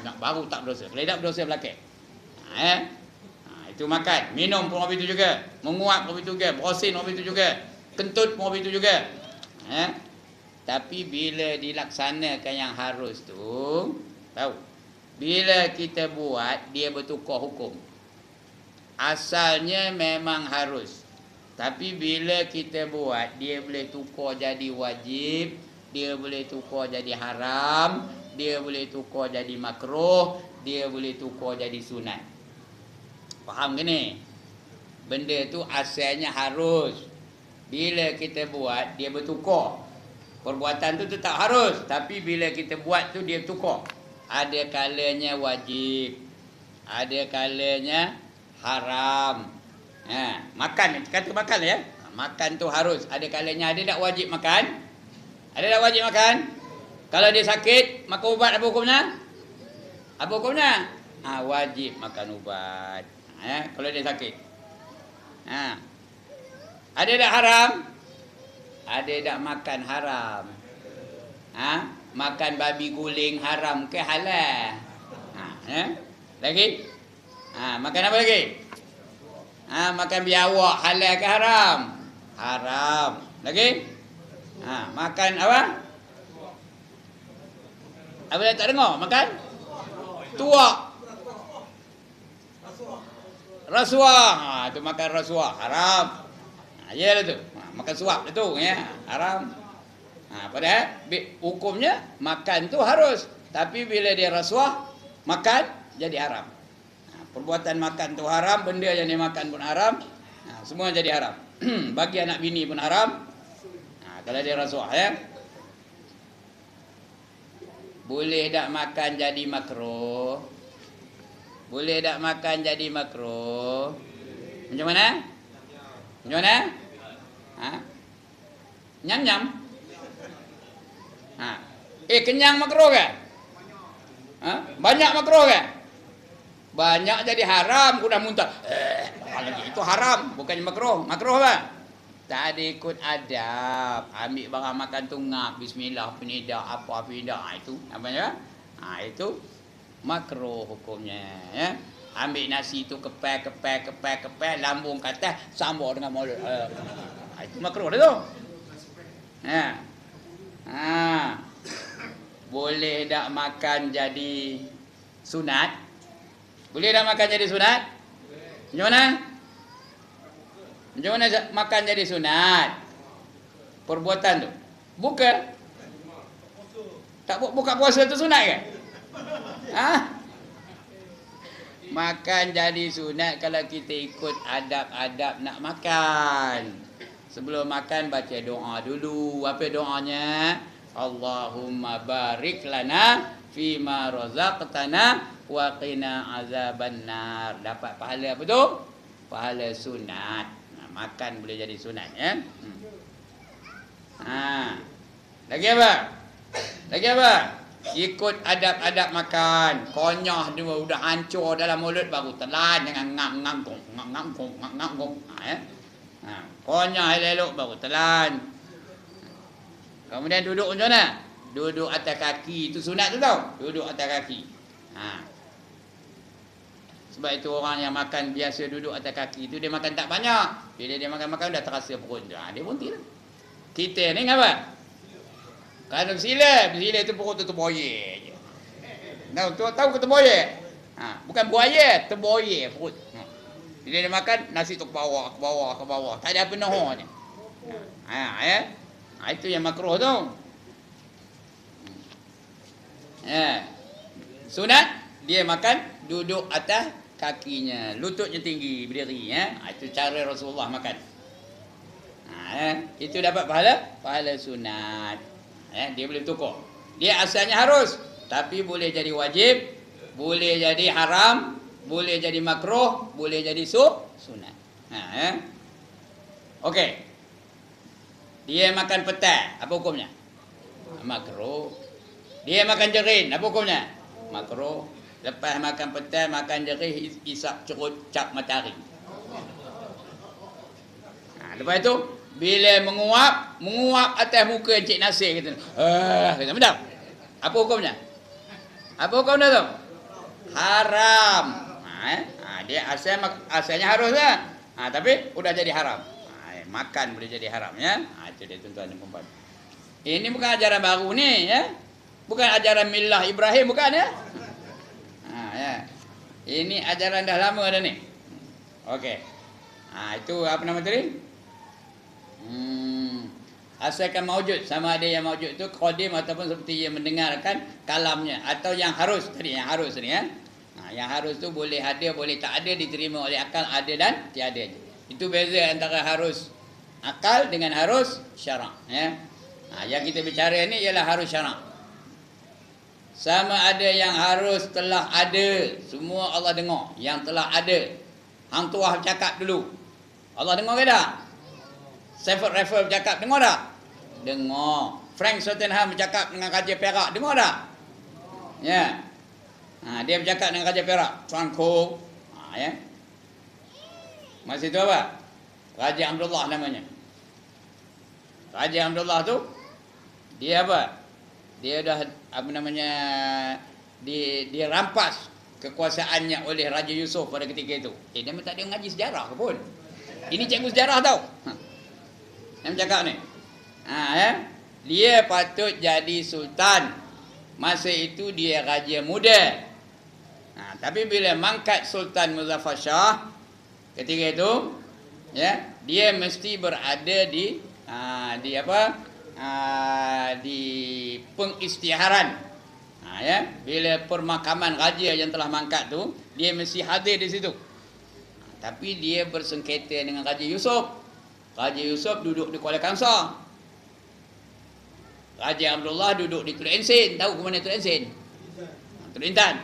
nak baru tak berdosa. Kalau tidak berdosa belaka. Ha, ya. Itu makan, minum pun begitu juga, menguap pun begitu juga, berosin pun begitu juga, kentut pun begitu juga. Tapi bila dilaksanakan yang harus tu, tahu, bila kita buat dia bertukar hukum. Asalnya memang harus, tapi bila kita buat dia boleh tukar jadi wajib, dia boleh tukar jadi haram, dia boleh tukar jadi makruh, dia boleh tukar jadi sunat. Faham ke ni? Benda tu asalnya harus. Bila kita buat, dia bertukar. Perbuatan tu tetap harus. Tapi bila kita buat tu, dia tukar. Ada kalanya wajib. Ada kalanya haram. Ha, makan. Kata makan ya. Makan tu harus. Ada kalanya ada tak wajib makan? Ada tak wajib makan? Kalau dia sakit, makan ubat apa hukumnya? Apa hukumnya? Ha, wajib makan ubat. Kalau dia sakit. Ha. Ada tak haram? Ada tak makan haram? Ha? Makan babi guling haram ke halal? Ha. Lagi? Ha. Makan apa lagi? Ha. Makan biawak halal ke haram? Haram. Lagi? Ha. Makan apa? Apa dah tak dengar? Makan? Tuak. Rasuah. Ha, tu makan rasuah. Haram. Ha, ya tu. Ha, makan suap tu ya. Haram. Ha, padahal hukumnya makan tu harus. Tapi bila dia rasuah, makan jadi haram. Ha, perbuatan makan tu haram, benda yang dia makan pun haram. Ha, semua jadi haram. Bagi anak bini pun haram. Ha, kalau dia rasuah ya. Boleh tak makan jadi makruh? Boleh tak makan jadi makruh? Macam mana? Macam mana? Ha? Nyam-nyam? Ha. Kenyang makruh ke? Ha? Banyak makruh ke? Banyak jadi haram, udah muntah. Lagi itu haram, bukannya makruh. Makruh apa? Tak ada ikut adab. Ambil barang makan tu ngap, bismillah, penidak, apa penidak. Itu apa ya? Itu makruh hukumnya, ya. Ambil nasi tu kepek, lambung ke atas, sambung dengan mulut. Itu makruh dah tu. Boleh tak makan jadi sunat? Boleh tak makan jadi sunat? Macam mana? Macam mana makan jadi sunat? Perbuatan tu. Buka. Tak buka puasa tu sunat ke? Makan jadi sunat kalau kita ikut adab-adab nak makan. Sebelum makan baca doa dulu. Apa doanya? Allahumma barik lana fima razaqtana wa qina azabannar. Dapat pahala apa tu? Pahala sunat. Makan boleh jadi sunat, ya. Lagi apa? Lagi apa? Ikut adab-adab makan. Konyah dia udah hancur dalam mulut baru telan, jangan ngam-ngam. Konyah elok baru telan. Kemudian duduk macam mana? Duduk atas kaki, itu sunat tu tau. Duduk atas kaki. Sebab itu orang yang makan biasa duduk atas kaki tu dia makan tak banyak. Bila dia makan-makan dah terasa perut dia. Dia berhenti lah. Kita ni apa? Kalau bersila tu perut tu terboyer je. Tahu ke terboyer? Bukan buaya, terboyer perut. Bila dia makan nasi tu ke bawah. Tak ada penuh je. Itu yang makruh tu. Sunat dia makan duduk atas kakinya, lututnya tinggi, berdiri, itu cara Rasulullah makan. Itu dapat pahala sunat. Dia boleh tukar. Dia asalnya harus, tapi boleh jadi wajib, boleh jadi haram, boleh jadi makruh, boleh jadi sunat. Okey. Dia makan petai, apa hukumnya? Makruh. Dia makan jerin, apa hukumnya? Makruh. Lepas makan petai, makan jerih, isap cerut cap matahari. Lepas itu, bila menguap atas muka Encik Nasir kata, betul? Apa hukumnya? Apa hukumnya tu? Haram. Dia asalnya harus lah. Tapi udah jadi haram. Makan boleh jadi haram, ya. Itu dia tuan-tuan dan puan-puan. Ini bukan ajaran baru ni, ya. Bukan ajaran Millah Ibrahim, bukan, ya. Ini ajaran dah lama dah ni. Okey. Itu apa nama tadi? Asalkan maujud, sama ada yang maujud tu qadim ataupun seperti yang mendengarkan kalamnya, atau yang harus tadi, ya. Yang harus tu boleh ada, boleh tak ada, diterima oleh akal, ada dan tiada. Itu beza antara harus akal dengan harus syarak, ya. Yang kita bicara ni ialah harus syarak. Sama ada yang harus telah ada, semua Allah dengar. Yang telah ada, hang tuah bercakap dulu, Allah dengar ke tak? Stafford Raffles bercakap, dengar tak? Dengar. Frank Swettenham bercakap dengan Raja Perak, dengar tak? Ya. Dia bercakap dengan Raja Perak, Franco. Ya. Masa itu apa? Raja Abdullah namanya. Raja Abdullah tu, dia apa? Dia dah apa namanya, dia rampas kekuasaannya oleh Raja Yusuf pada ketika itu. Dia tak ada ngaji sejarah ke pun. Ini cikgu sejarah tau. Yang cakap ni. Dia patut jadi sultan. Masa itu dia raja muda. Tapi bila mangkat Sultan Muzaffar Shah ketika itu, ya, dia mesti berada di di pengisytiharan. Ya, bila permakaman raja yang telah mangkat tu, dia mesti hadir di situ. Tapi dia bersengketa dengan Raja Yusuf. Raja Yusuf duduk di Kuala Kangsar. Raja Abdullah duduk di Teluk Ensin. Tahu ke mana Teluk Ensin? Teluk Intan.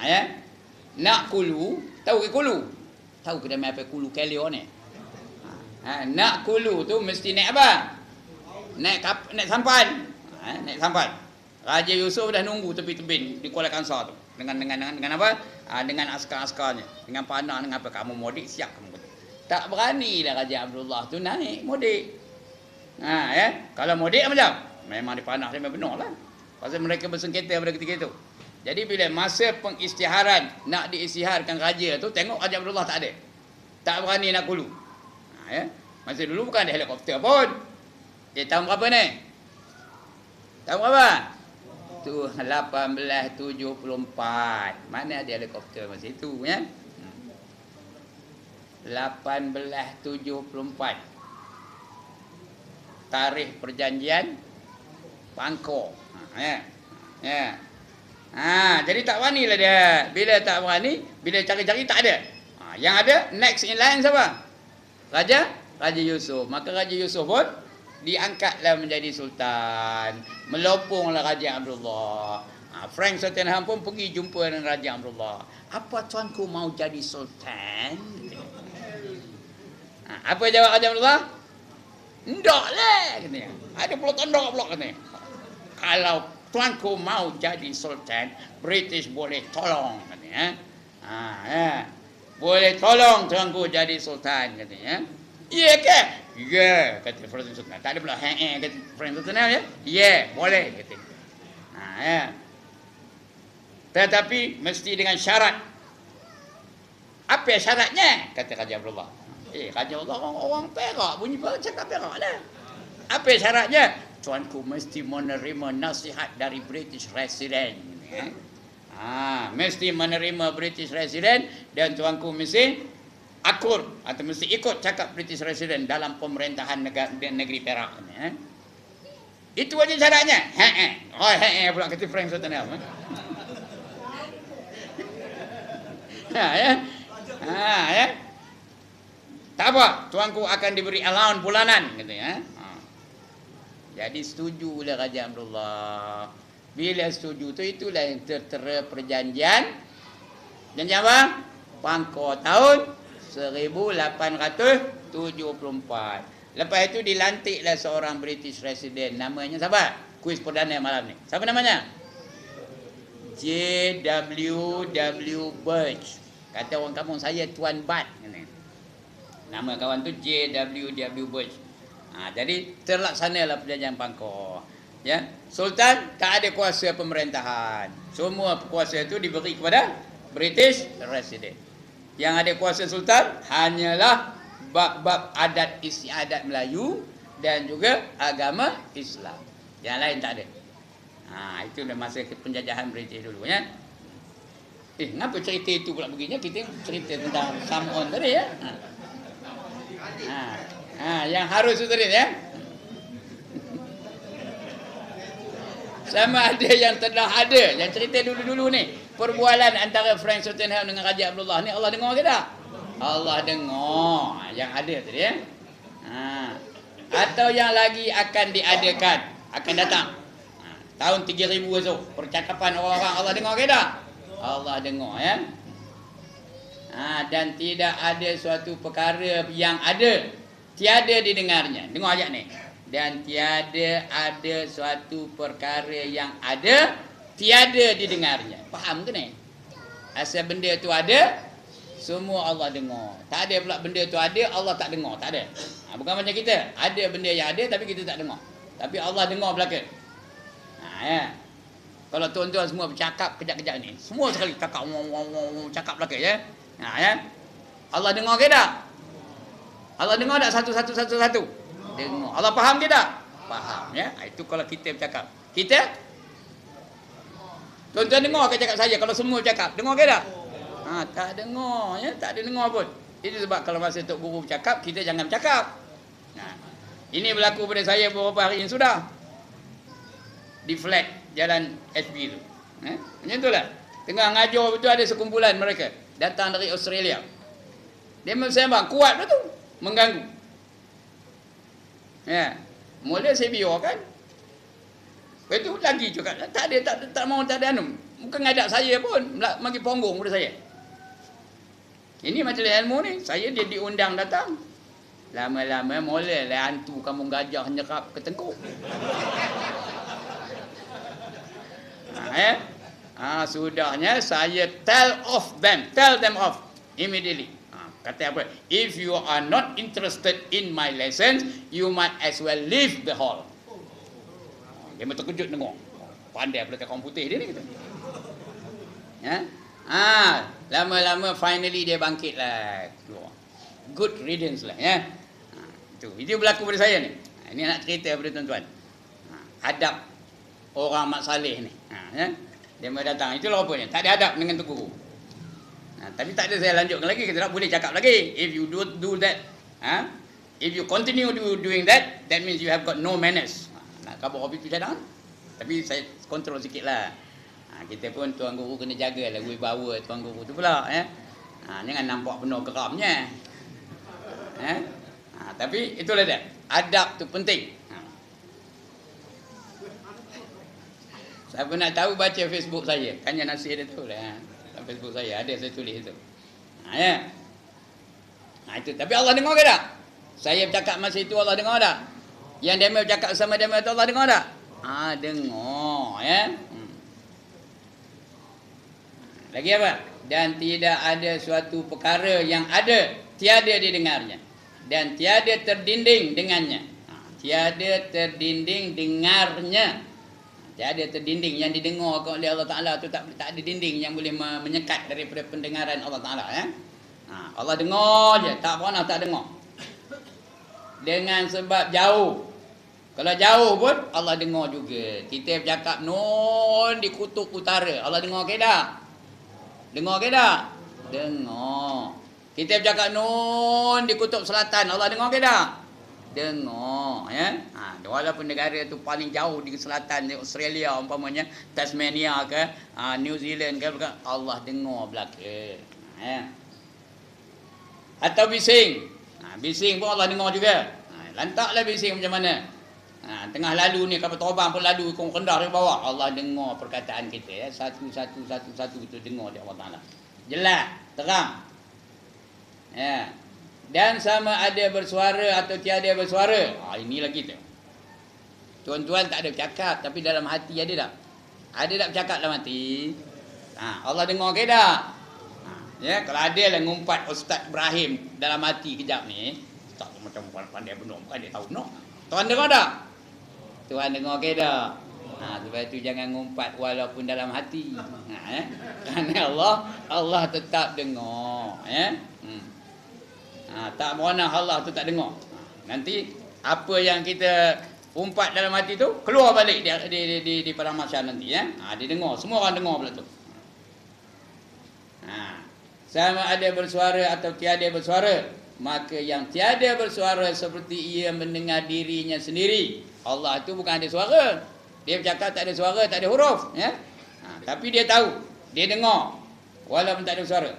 Ya. Nak Kulu, tahu ke Kulu? Tahu ke nama apa Kulu Kelio ni? Nak Kulu tu mesti naik apa? Naik sampan. Naik sampan. Raja Yusuf dah nunggu tepi tebing di Kuala Kangsar tu. Dengan apa? Dengan askar-askarnya, dengan panah, dengan apa? Kamu modik siap kamu. Tak berani dah Raja Abdullah tu naik modik. Ya. Kalau modik macam memang dipanah dia benar lah. Pasal mereka bersengketa pada ketika itu. Jadi bila masa pengisytiharan nak diisytiharkan raja tu, tengok Raja Abdullah tak ada. Tak berani nak Kulu. Ya. Masa dulu bukan ada helikopter pun. Tahun berapa ni? Tahun berapa? Tu 1874. Mana ada helikopter masa itu ya? 1874. Tarikh perjanjian Bangkok. Ya. Jadi tak berani lah dia. Bila tak berani, bila cari-cari tak ada. Yang ada next in line siapa? Raja Yusuf. Maka Raja Yusuf pun diangkatlah menjadi sultan. Meloponglah Raja Abdullah. Frank Sultan Ham pun pergi jumpa dengan Raja Abdullah. Apa tuanku mau jadi sultan? Apa jawab Raja Abdullah? Ndak lah katanya. Ada pula tanda pula katanya. Kalau tuanku mau jadi sultan, British boleh tolong katanya. Ya. Boleh tolong tuanku jadi sultan katanya. Ya ke? Ya kata Frank Sultan. Tak ada pula kata Frank Sultan ya. Ya, boleh katanya. Ya. Tetapi mesti dengan syarat. Apa syaratnya? Kata Raja Abdullah. Raja Allah orang Perak, bunyi cakap Perak lah. Apa syaratnya? Tuanku mesti menerima nasihat dari British Resident. Mesti menerima British Resident dan tuanku mesti akur atau mesti ikut cakap British Resident dalam pemerintahan negeri Perak. Itu aja syaratnya. Pula kata Frank Sultan. Ya. Tak apa, tuanku akan diberi allowance bulanan gitu ya. Jadi setujulah Raja Abdullah. Bila setuju tu itulah yang tertera perjanjian. Janji apa? Bangkok tahun 1874. Lepas itu dilantiklah seorang British Resident. Namanya siapa? Kuis perdana malam ni. Siapa namanya? J.W.W. Birch. Kata orang kampung saya Tuan Bat. Nama kawan tu J.W.W. Birch. Jadi terlaksanalah perjanjian Bangkok. Ya, Sultan tak ada kuasa pemerintahan. Semua kuasa itu diberi kepada British Resident. Yang ada kuasa Sultan hanyalah bab-bab adat istiadat Melayu dan juga agama Islam. Yang lain tak ada. Itu dah masa penjajahan British dulu ya. Kenapa cerita itu pula begini? Kita cerita tentang Sam'on tadi ya. Yang harus itu tadi ya. Sama ada yang telah ada. Yang cerita dulu-dulu ni. Perbualan antara Frank Sultan Ham dengan Raja Abdullah ni Allah dengar ke tak? Allah dengar. Yang ada tadi ya. Atau yang lagi akan diadakan. Akan datang. Tahun 3000 esok. Percakapan orang-orang Allah dengar ke tak? Allah dengar ya. Dan tidak ada suatu perkara yang ada tiada didengarnya. Dengar ayat ni. Dan tiada ada suatu perkara yang ada tiada didengarnya. Faham ke ni? Asal benda tu ada, semua Allah dengar. Tak ada pula benda tu ada, Allah tak dengar. Tak ada. Bukan macam kita. Ada benda yang ada tapi kita tak dengar. Tapi Allah dengar belaka. Ya. Kalau tuan-tuan semua bercakap kejap-kejap ni, semua sekali cakap cakap belaka ya. Ya. Allah dengar ke tak? Allah dengar tak satu-satu? Dengar. Allah faham ke tak? Faham ya. Itu kalau kita bercakap. Kita tuan-tuan dengar ke cakap saya? Kalau semua bercakap, dengar ke tak? Tak dengar ya, tak ada dengar pun. Itu sebab kalau masa Tok Guru bercakap, kita jangan bercakap. Ini berlaku pada saya beberapa hari yang sudah. Di flat Jalan SB tu. Macam itulah. Tengah ngajar itu ada sekumpulan mereka datang dari Australia. Dia bersembang kuat tu, mengganggu. Ya. Mula saya biarkan. Lepas tu lagi juga tak ada tak mau tak ada anu. Bukan ngadap saya pun bagi punggung pada saya. Ini majlis ilmu ni, saya dia diundang datang. Lama-lama mulalah hantu kampung gajah nyerap ke tengkuk. Sudahnya saya tell them off immediately. Kata apa? If you are not interested in my lessons, you might as well leave the hall. Dia terkejut tengok. Pandai pula komputer dia ni kata. Lama-lama finally dia bangkit lah keluar. Good riddance lah ya. Itu berlaku pada saya ni. Ini nak cerita pada tuan-tuan. Adab orang Mat Saleh ni. Dia mau datang. Itulah rupanya. Tak ada adab dengan tu guru. Tapi tak ada saya lanjutkan lagi. Kita tak boleh cakap lagi. If you do that, if you continue doing that, that means you have got no manners. Nak kabur kopi tu cadang. Tapi saya kontrol sikit lah. Kita pun tuan guru kena jaga lah wibawa tuan guru tu pula. Jangan nampak penuh geramnya. Tapi itulah dia. Adab tu penting. Siapa nak tahu baca Facebook saya. Kanya Nasir dia tahu lah. Facebook saya ada saya tulis itu. Itu. Tapi Allah dengar ke tak? Saya bercakap masa itu Allah dengar tak? Yang demo bercakap sama demo itu Allah dengar tak? Dengar ya. Lagi apa? Dan tidak ada suatu perkara yang ada tiada didengarnya dan tiada terdinding dengannya. Tiada terdinding dengarnya. Tiada terdinding yang didengar oleh Allah Ta'ala tu tak ada dinding yang boleh menyekat daripada pendengaran Allah Ta'ala ya. Allah dengar je, tak pernah tak dengar. Dengan sebab jauh. Kalau jauh pun Allah dengar juga. Kita bercakap non di kutub utara, Allah dengar ke tak? Dengar ke tak? Dengar. Kita bercakap non di kutub selatan, Allah dengar ke tak? Dengar ya. Walaupun negara tu paling jauh di selatan, di Australia umpamanya, Tasmania ke, New Zealand ke, Allah dengar belaka. Atau bising. Bising pun Allah dengar juga. Lantaklah bising macam mana. Tengah lalu ni kapal terbang pun lalu ikut rendah dari bawah, Allah dengar perkataan kita ya. Satu itu dengar dia Allah Taala. Jelas, terang. Ya. Dan sama ada bersuara atau tiada bersuara. Ini lagi tu. Tuan-tuan tak ada bercakap tapi dalam hati ada tak? Ada tak bercakap dalam hati? Allah dengar ke tak? Ya, kalau ada lah ngumpat Ustaz Ibrahim dalam hati kejap ni, tak macam pandai benar, bukan dia tahu nak. Tuan dengar tak? Tuan dengar ke tak? Sebab itu jangan ngumpat walaupun dalam hati. Kerana Allah tetap dengar, ya. Tak pernah Allah tu tak dengar. Nanti apa yang kita umpat dalam hati tu keluar balik di padang mahsyar nanti ya. Dia dengar, semua orang dengar pula tu. Sama ada bersuara atau tiada bersuara, maka yang tiada bersuara seperti ia mendengar dirinya sendiri. Allah tu bukan ada suara. Dia bercakap tak ada suara, tak ada huruf ya. Tapi dia tahu, dia dengar walaupun tak ada suara.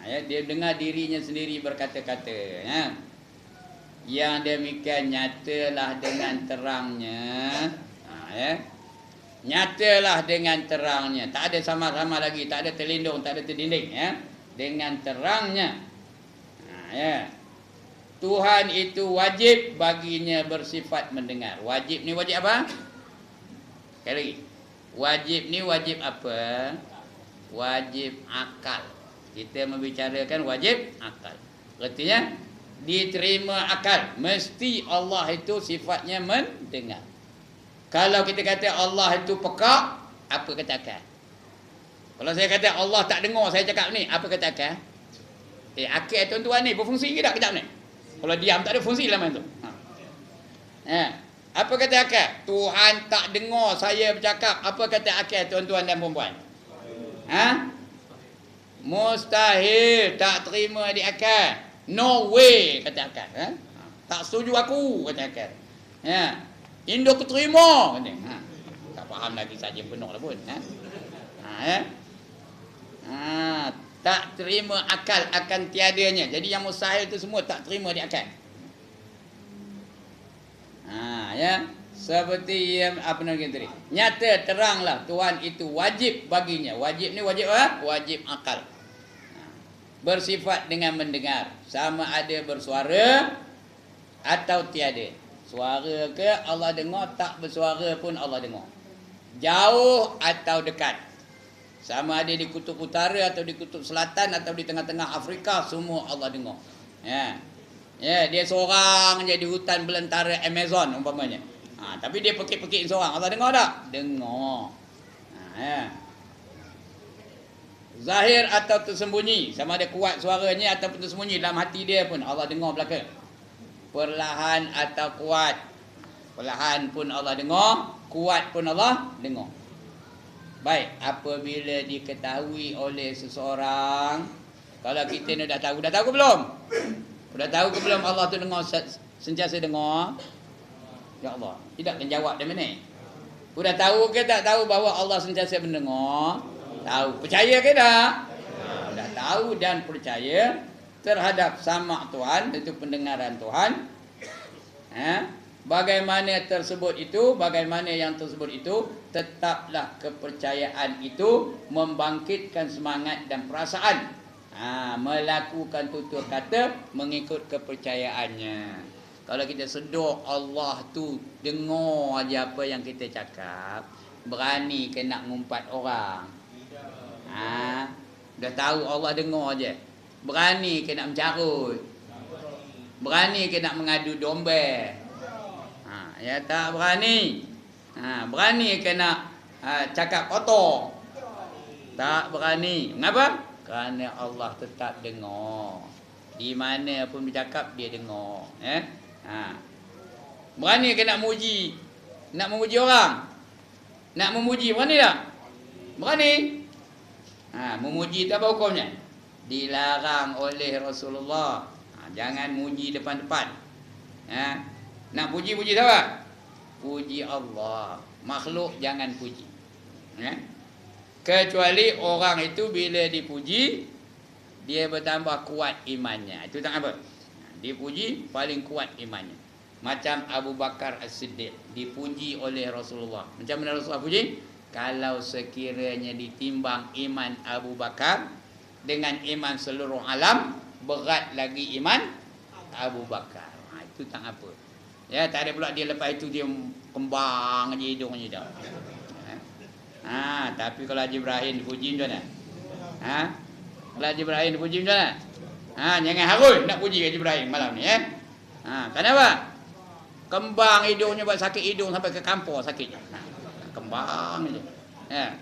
Dia dengar dirinya sendiri berkata-kata ya. Yang demikian nyatalah dengan terangnya. Nyatalah dengan terangnya. Tak ada sama-sama lagi, tak ada terlindung, tak ada terdinding ya. Dengan terangnya. Tuhan itu wajib baginya bersifat mendengar. Wajib ni wajib apa? Sekali lagi. Wajib ni wajib apa? Wajib akal. Kita membicarakan wajib akal. Artinya diterima akal. Mesti Allah itu sifatnya mendengar. Kalau kita kata Allah itu pekak, apa kata akal? Kalau saya kata Allah tak dengar saya cakap ni, apa kata akal? Akal tuan-tuan ni berfungsi ke tak kejap ni? Kalau diam tak ada fungsi lah main tu. Apa kata akal? Tuhan tak dengar saya bercakap. Apa kata akal tuan-tuan dan perempuan? Mustahil, tak terima di akal. No way kata akal. Tak setuju aku kata akal. Indo keterima kata. Tak faham lagi saja penuh lah pun. Tak terima akal akan tiadanya. Jadi yang mustahil itu semua tak terima di akal. Seperti yang apa nama kita tadi. Nyata teranglah Tuhan itu wajib baginya. Wajib ni wajib apa? Wajib akal. Bersifat dengan mendengar. Sama ada bersuara atau tiada. Suara ke Allah dengar, tak bersuara pun Allah dengar. Jauh atau dekat. Sama ada di kutub utara atau di kutub selatan atau di tengah-tengah Afrika, semua Allah dengar. Ya. Ya, dia seorang je di hutan belantara Amazon umpamanya. Tapi dia pekik-pekik seorang. Allah dengar tak? Dengar. Ya. Zahir atau tersembunyi. Sama ada kuat suaranya ataupun tersembunyi dalam hati dia pun Allah dengar belaka. Perlahan atau kuat. Perlahan pun Allah dengar. Kuat pun Allah dengar. Baik, apabila diketahui oleh seseorang. Kalau kita ni dah tahu ke belum? Dah tahu ke belum Allah tu dengar, sentiasa dengar? Ya Allah, tidak akan jawab dia mana? Sudah tahu ke tak tahu bahawa Allah sentiasa mendengar? Tahu. Percaya ke tak? Dah tahu dan percaya terhadap sama' Tuhan, itu pendengaran Tuhan. Bagaimana yang tersebut itu, tetaplah kepercayaan itu membangkitkan semangat dan perasaan. Melakukan tutur kata mengikut kepercayaannya. Kalau kita sedar Allah tu dengar aja apa yang kita cakap, berani ke nak ngumpat orang? Dah tahu Allah dengar aja. Berani ke nak mencarut? Berani ke nak mengadu domba? Ya tak berani. Berani ke nak cakap kotor? Tak berani. Mengapa? Kerana Allah tetap dengar. Di mana pun bercakap dia dengar. Berani ke nak muji? Nak memuji orang? Nak memuji berani tak? Berani. Memuji itu apa hukumnya? Dilarang oleh Rasulullah. Jangan muji depan-depan. Nak puji-puji siapa? Puji Allah. Makhluk jangan puji. Kecuali orang itu bila dipuji, dia bertambah kuat imannya. Itu tak apa. Dipuji paling kuat imannya. Macam Abu Bakar As-Siddiq dipuji oleh Rasulullah. Macam mana Rasulullah puji? Kalau sekiranya ditimbang iman Abu Bakar dengan iman seluruh alam, berat lagi iman Abu Bakar. Itu tak apa. Ya, tak ada pula dia lepas itu dia kembang je hidungnya dah. Tapi kalau Haji Ibrahim dipuji macam mana? Kalau Haji Ibrahim dipuji macam mana? Jangan harus nak puji Haji Ibrahim malam ni. Kenapa? Kembang hidungnya buat sakit hidung sampai ke kampur sakitnya. Kembang je.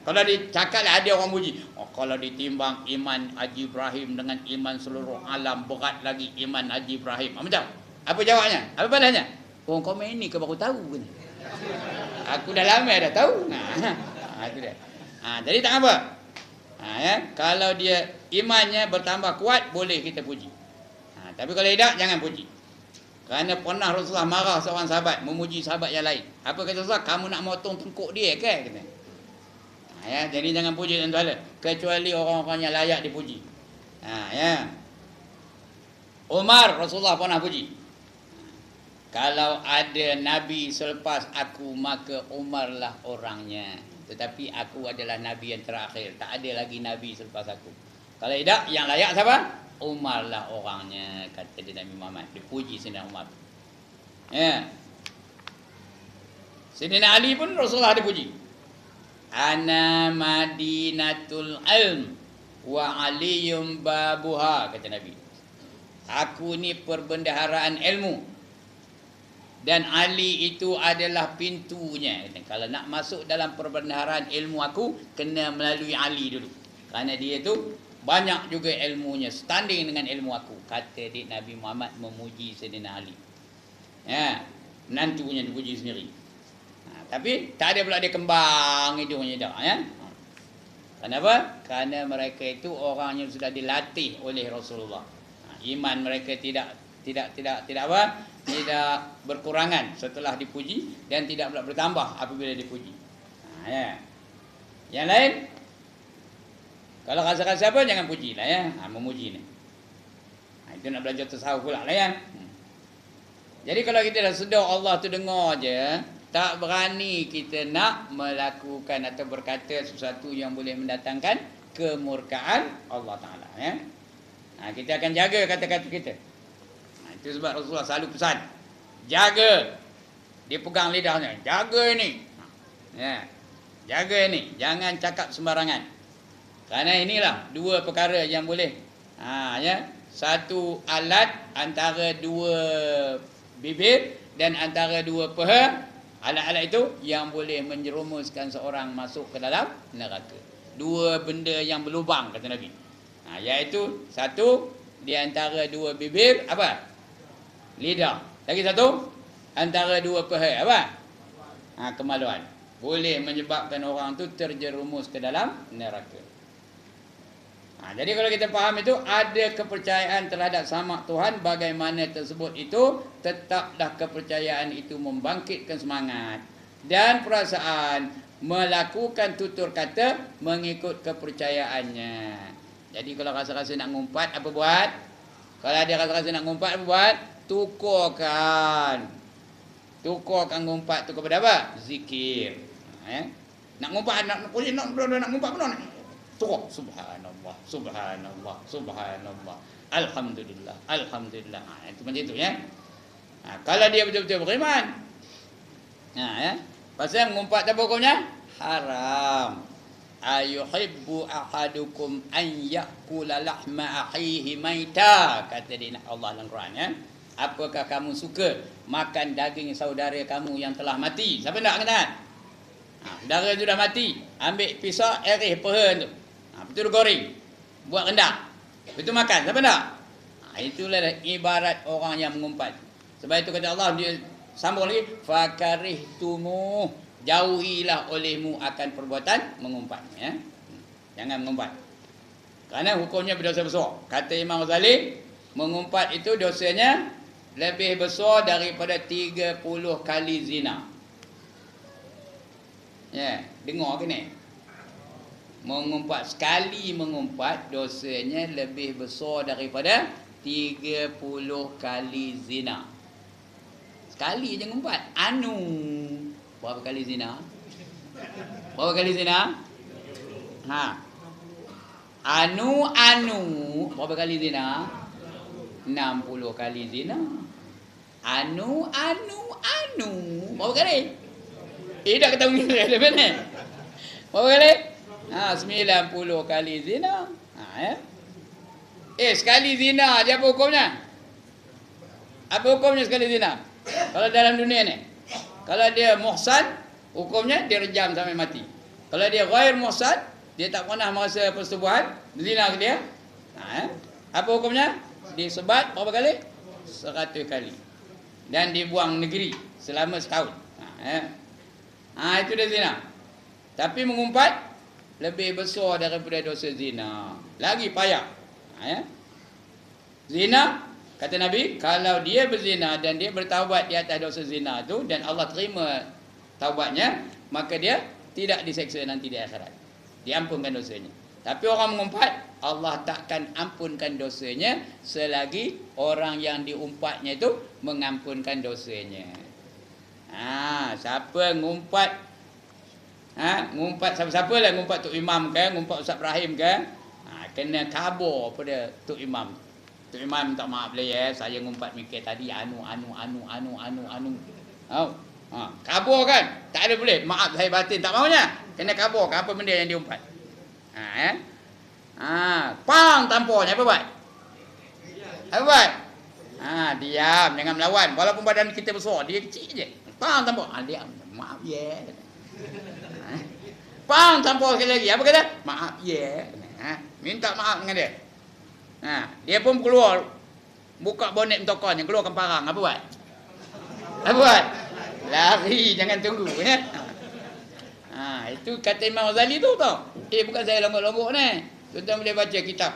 Kalau dicakap lah ada orang puji. Kalau ditimbang iman Haji Ibrahim dengan iman seluruh alam, berat lagi iman Haji Ibrahim. Macam? Apa jawabnya? Apa balasnya? Orang komen ni ke baru tahu ke? Aku dah lama dah tahu. Itu dia. Jadi tak apa. Kalau dia imannya bertambah kuat, boleh kita puji. Tapi kalau tidak, jangan puji. Kerana pernah Rasulullah marah seorang sahabat memuji sahabat yang lain. Apa kata Rasulullah? Kamu nak motong tengkuk dia ke? Kata. Jadi jangan puji tuan-tuan. Kecuali orang-orang yang layak dipuji. Umar Rasulullah pernah puji. Kalau ada Nabi selepas aku, maka Umarlah orangnya. Tetapi aku adalah Nabi yang terakhir. Tak ada lagi Nabi selepas aku. Kalau tidak, yang layak siapa? Umarlah orangnya, kata dia Nabi Muhammad. Dipuji Sayyidina Umar. Sayyidina Ali pun Rasulullah dipuji. Ana madinatul ilm wa aliyum babuha, kata Nabi. Aku ni perbendaharaan ilmu. Dan Ali itu adalah pintunya. Kalau nak masuk dalam perbendaharaan ilmu aku, kena melalui Ali dulu. Kerana dia tu banyak juga ilmunya, standing dengan ilmu aku. Kata dia Nabi Muhammad memuji Sayyidina Ali. Menantunya dipuji sendiri. Tapi tak ada pula dia kembang hidungnya dah. Kenapa? Kerana mereka itu orang yang sudah dilatih oleh Rasulullah. Iman mereka tidak apa? Tidak berkurangan setelah dipuji dan tidak pula bertambah apabila dipuji. Yang lain, kalau rasa-rasa apa jangan pujilah memuji ni. Itu nak belajar tasawuf pula lah Jadi kalau kita dah sedar Allah tu dengar je, tak berani kita nak melakukan atau berkata sesuatu yang boleh mendatangkan kemurkaan Allah Ta'ala. Ya? Kita akan jaga kata-kata kita. Itu sebab Rasulullah selalu pesan, jaga. Dia pegang lidahnya, jaga ini. Ya. Jaga ini, jangan cakap sembarangan. Kerana inilah dua perkara yang boleh. Ya. Satu alat antara dua bibir dan antara dua peha. Alat-alat itu yang boleh menjerumuskan seorang masuk ke dalam neraka. Dua benda yang berlubang, kata Nabi. Iaitu satu di antara dua bibir, apa? Lidah. Lagi satu antara dua peha, apa? Kemaluan. Boleh menyebabkan orang tu terjerumus ke dalam neraka. Jadi kalau kita faham itu, ada kepercayaan terhadap sama Tuhan, bagaimana tersebut itu, tetaplah kepercayaan itu membangkitkan semangat dan perasaan melakukan tutur kata mengikut kepercayaannya. Jadi kalau rasa-rasa nak ngumpat, apa buat? Kalau ada rasa-rasa nak ngumpat, apa buat? Tukarkan ngumpat tu kepada apa? Zikir. Nak ngumpat, nak ngumpat benar. Tukar. Subhanallah, subhanallah, subhanallah. Alhamdulillah, alhamdulillah. Itu macam itu ya. Kalau dia betul-betul beriman. Pasal ngumpat apa hukumnya? Haram. Ayuhibbu ahadukum an yakula lahma akhihi maita, kata dia Allah dalam Quran ya. Apakah kamu suka makan daging saudara kamu yang telah mati? Siapa nak kena? Saudara sudah mati, ambil pisau erih peha tu. Betul goreng, buat rendah, betul makan, siapa nak? Itulah ibarat orang yang mengumpat. Sebab itu kata Allah, dia sambung lagi, fakarihtumu, jauhilah olehmu akan perbuatan mengumpat. Ya? Jangan mengumpat. Kerana hukumnya berdosa besar. Kata Imam Ghazali, mengumpat itu dosanya lebih besar daripada 30 kali zina. Ya, dengar ke ni? Mengumpat, sekali mengumpat dosanya lebih besar daripada 30 kali zina. Sekali je ngumpat. Berapa kali zina? Berapa kali zina? Berapa kali zina? 60 kali zina. Berapa kali? Tak ketahui ada mana? Berapa kali? 90 kali zina. Sekali zina je apa hukumnya? Apa hukumnya sekali zina? Kalau dalam dunia ni, kalau dia muhsan, hukumnya dia rejam sampai mati. Kalau dia ghair muhsan, dia tak pernah merasa persetubuhan, zina ke dia, apa hukumnya? Disebat berapa kali? 100 kali. Dan dibuang negeri selama setahun. Itu dia zina. Tapi mengumpat lebih besar daripada dosa zina. Lagi payah. Zina, kata Nabi, kalau dia berzina dan dia bertaubat di atas dosa zina itu, dan Allah terima taubatnya, maka dia tidak diseksa nanti di akhirat. Diampunkan dosanya. Tapi orang mengumpat, Allah takkan ampunkan dosanya selagi orang yang diumpatnya itu mengampunkan dosanya. Siapa ngumpat, ngumpat siapa-siapa lah, ngumpat Tok Imam ke, ngumpat Ustaz Ibrahim ke, kena kabur pada Tok Imam. Tok Imam minta maaf lah ya, saya ngumpat mikir tadi kabur kan? Tak ada boleh, maaf saya batin, tak maunya. Kena kabur ke apa benda yang diumpat. Pang tampornya apa buat? Apa buat? Diam, jangan melawan. Walaupun badan kita besar, dia kecil je. Pang tampor, diam, maaf ya. Pang tampor sekali lagi, apa kata? Maaf ya. Minta maaf dengan dia. Dia pun keluar, buka bonet mentokonnya, keluarkan parang, apa buat? Apa buat? Lari, jangan tunggu ya. Itu kata Imam Ghazali tu tau. Bukan saya lombok-lombok ni. Tuan-tuan boleh baca kitab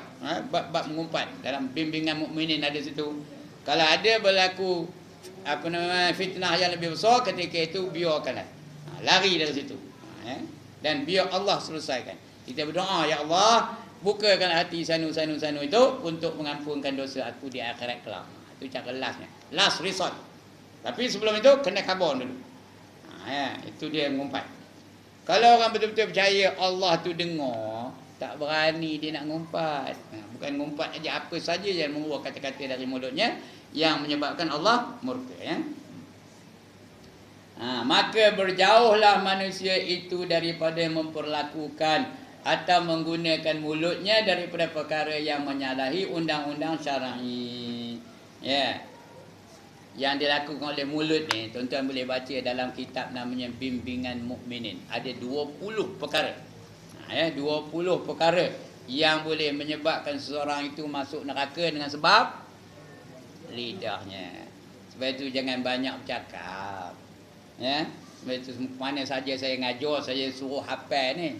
bab mengumpat dalam bimbingan mukminin ada situ. Kalau ada berlaku fitnah yang lebih besar, ketika itu biarkanlah. Lari dari situ. Dan biar Allah selesaikan. Kita berdoa, ya Allah, bukakan hati sanu itu untuk mengampunkan dosa aku di akhirat kelak. Itu cara lastnya. Last resort. Tapi sebelum itu kena kabur dulu. Itu dia ngumpat. Kalau orang betul-betul percaya Allah tu dengar, tak berani dia nak ngumpat. Bukan ngumpat aja, apa saja yang mengeluar kata-kata dari mulutnya yang menyebabkan Allah murka, ya. Maka berjauhlah manusia itu daripada memperlakukan atau menggunakan mulutnya daripada perkara yang menyalahi undang-undang syar'i. Ya. Yang dilakukan oleh mulut ni, tuan-tuan boleh baca dalam kitab namanya Bimbingan Mukminin. Ada 20 perkara. 20 perkara yang boleh menyebabkan seseorang itu masuk neraka dengan sebab lidahnya. Sebab itu jangan banyak bercakap. Ya. Sebab itu mana saja saya ngajar, saya suruh hafal ni.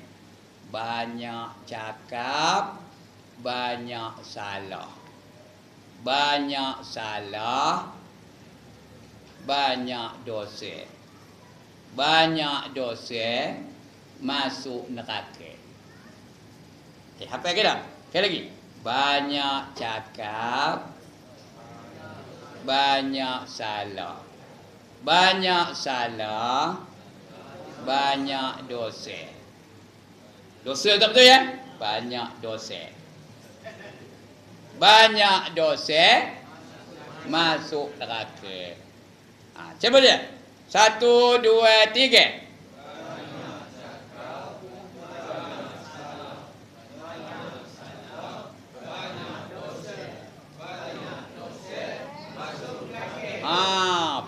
Banyak cakap, banyak salah. Banyak salah, banyak dosa. Banyak dosa masuk neraka. Hafal ke tak? Sekali lagi. Banyak cakap, banyak salah. Banyak salah, banyak dosa. Dosa tak betul, ya? Banyak dosa. Banyak dosa masuk neraka. Cuba dia. 1, 2, 3.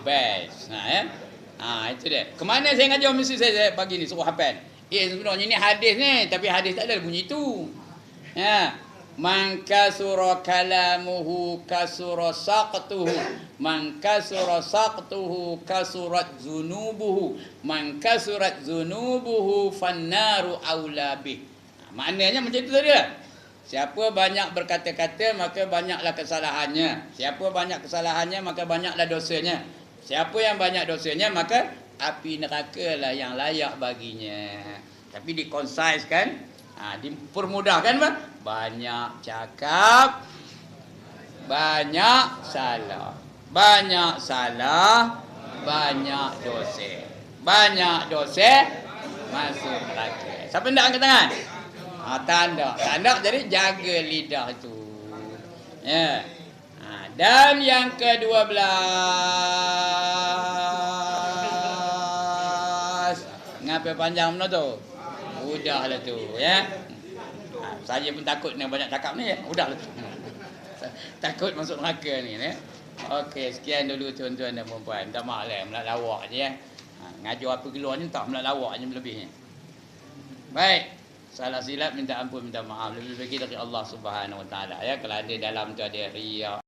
Best. Itu dia. Kemana saya ngajar mesti saya bagi ni suruh hafal. Sebenarnya ni hadis ni, tapi hadis tak ada bunyi tu. Man kasura kalamuhu kasura saqtuhu, man kasura saqtuhu kasurat zunubuhu, man kasurat zunubuhu fannaru aula bih. Maknanya macam itu tadi lah. Siapa banyak berkata-kata maka banyaklah kesalahannya. Siapa banyak kesalahannya maka banyaklah dosanya. Siapa yang banyak dosanya maka api neraka lah yang layak baginya. Tapi dikonsiskan, dipermudahkan, bang. Banyak cakap, banyak salah. Banyak salah, banyak dosa. Banyak dosa masuk neraka. Siapa nak angkat tangan? Tanda jadi jaga lidah tu. Ya. Dan yang ke-12, ngapa panjang benda tu? Udahlah tu, ya. Saya pun takut dengan banyak cakap ni, ya. Udahlah tu. Takut masuk neraka ni, ya. Okey, sekian dulu tuan-tuan dan puan-puan. Minta maaf lah, melak lawak je, ya. Ngajar apa keluar ni tak melak lawak je melebihnya. Baik. Salah silap minta ampun, minta maaf. Lebih-lebih dari Allah Subhanahu Wa Taala, ya. Kalau ada dalam tu ada riak,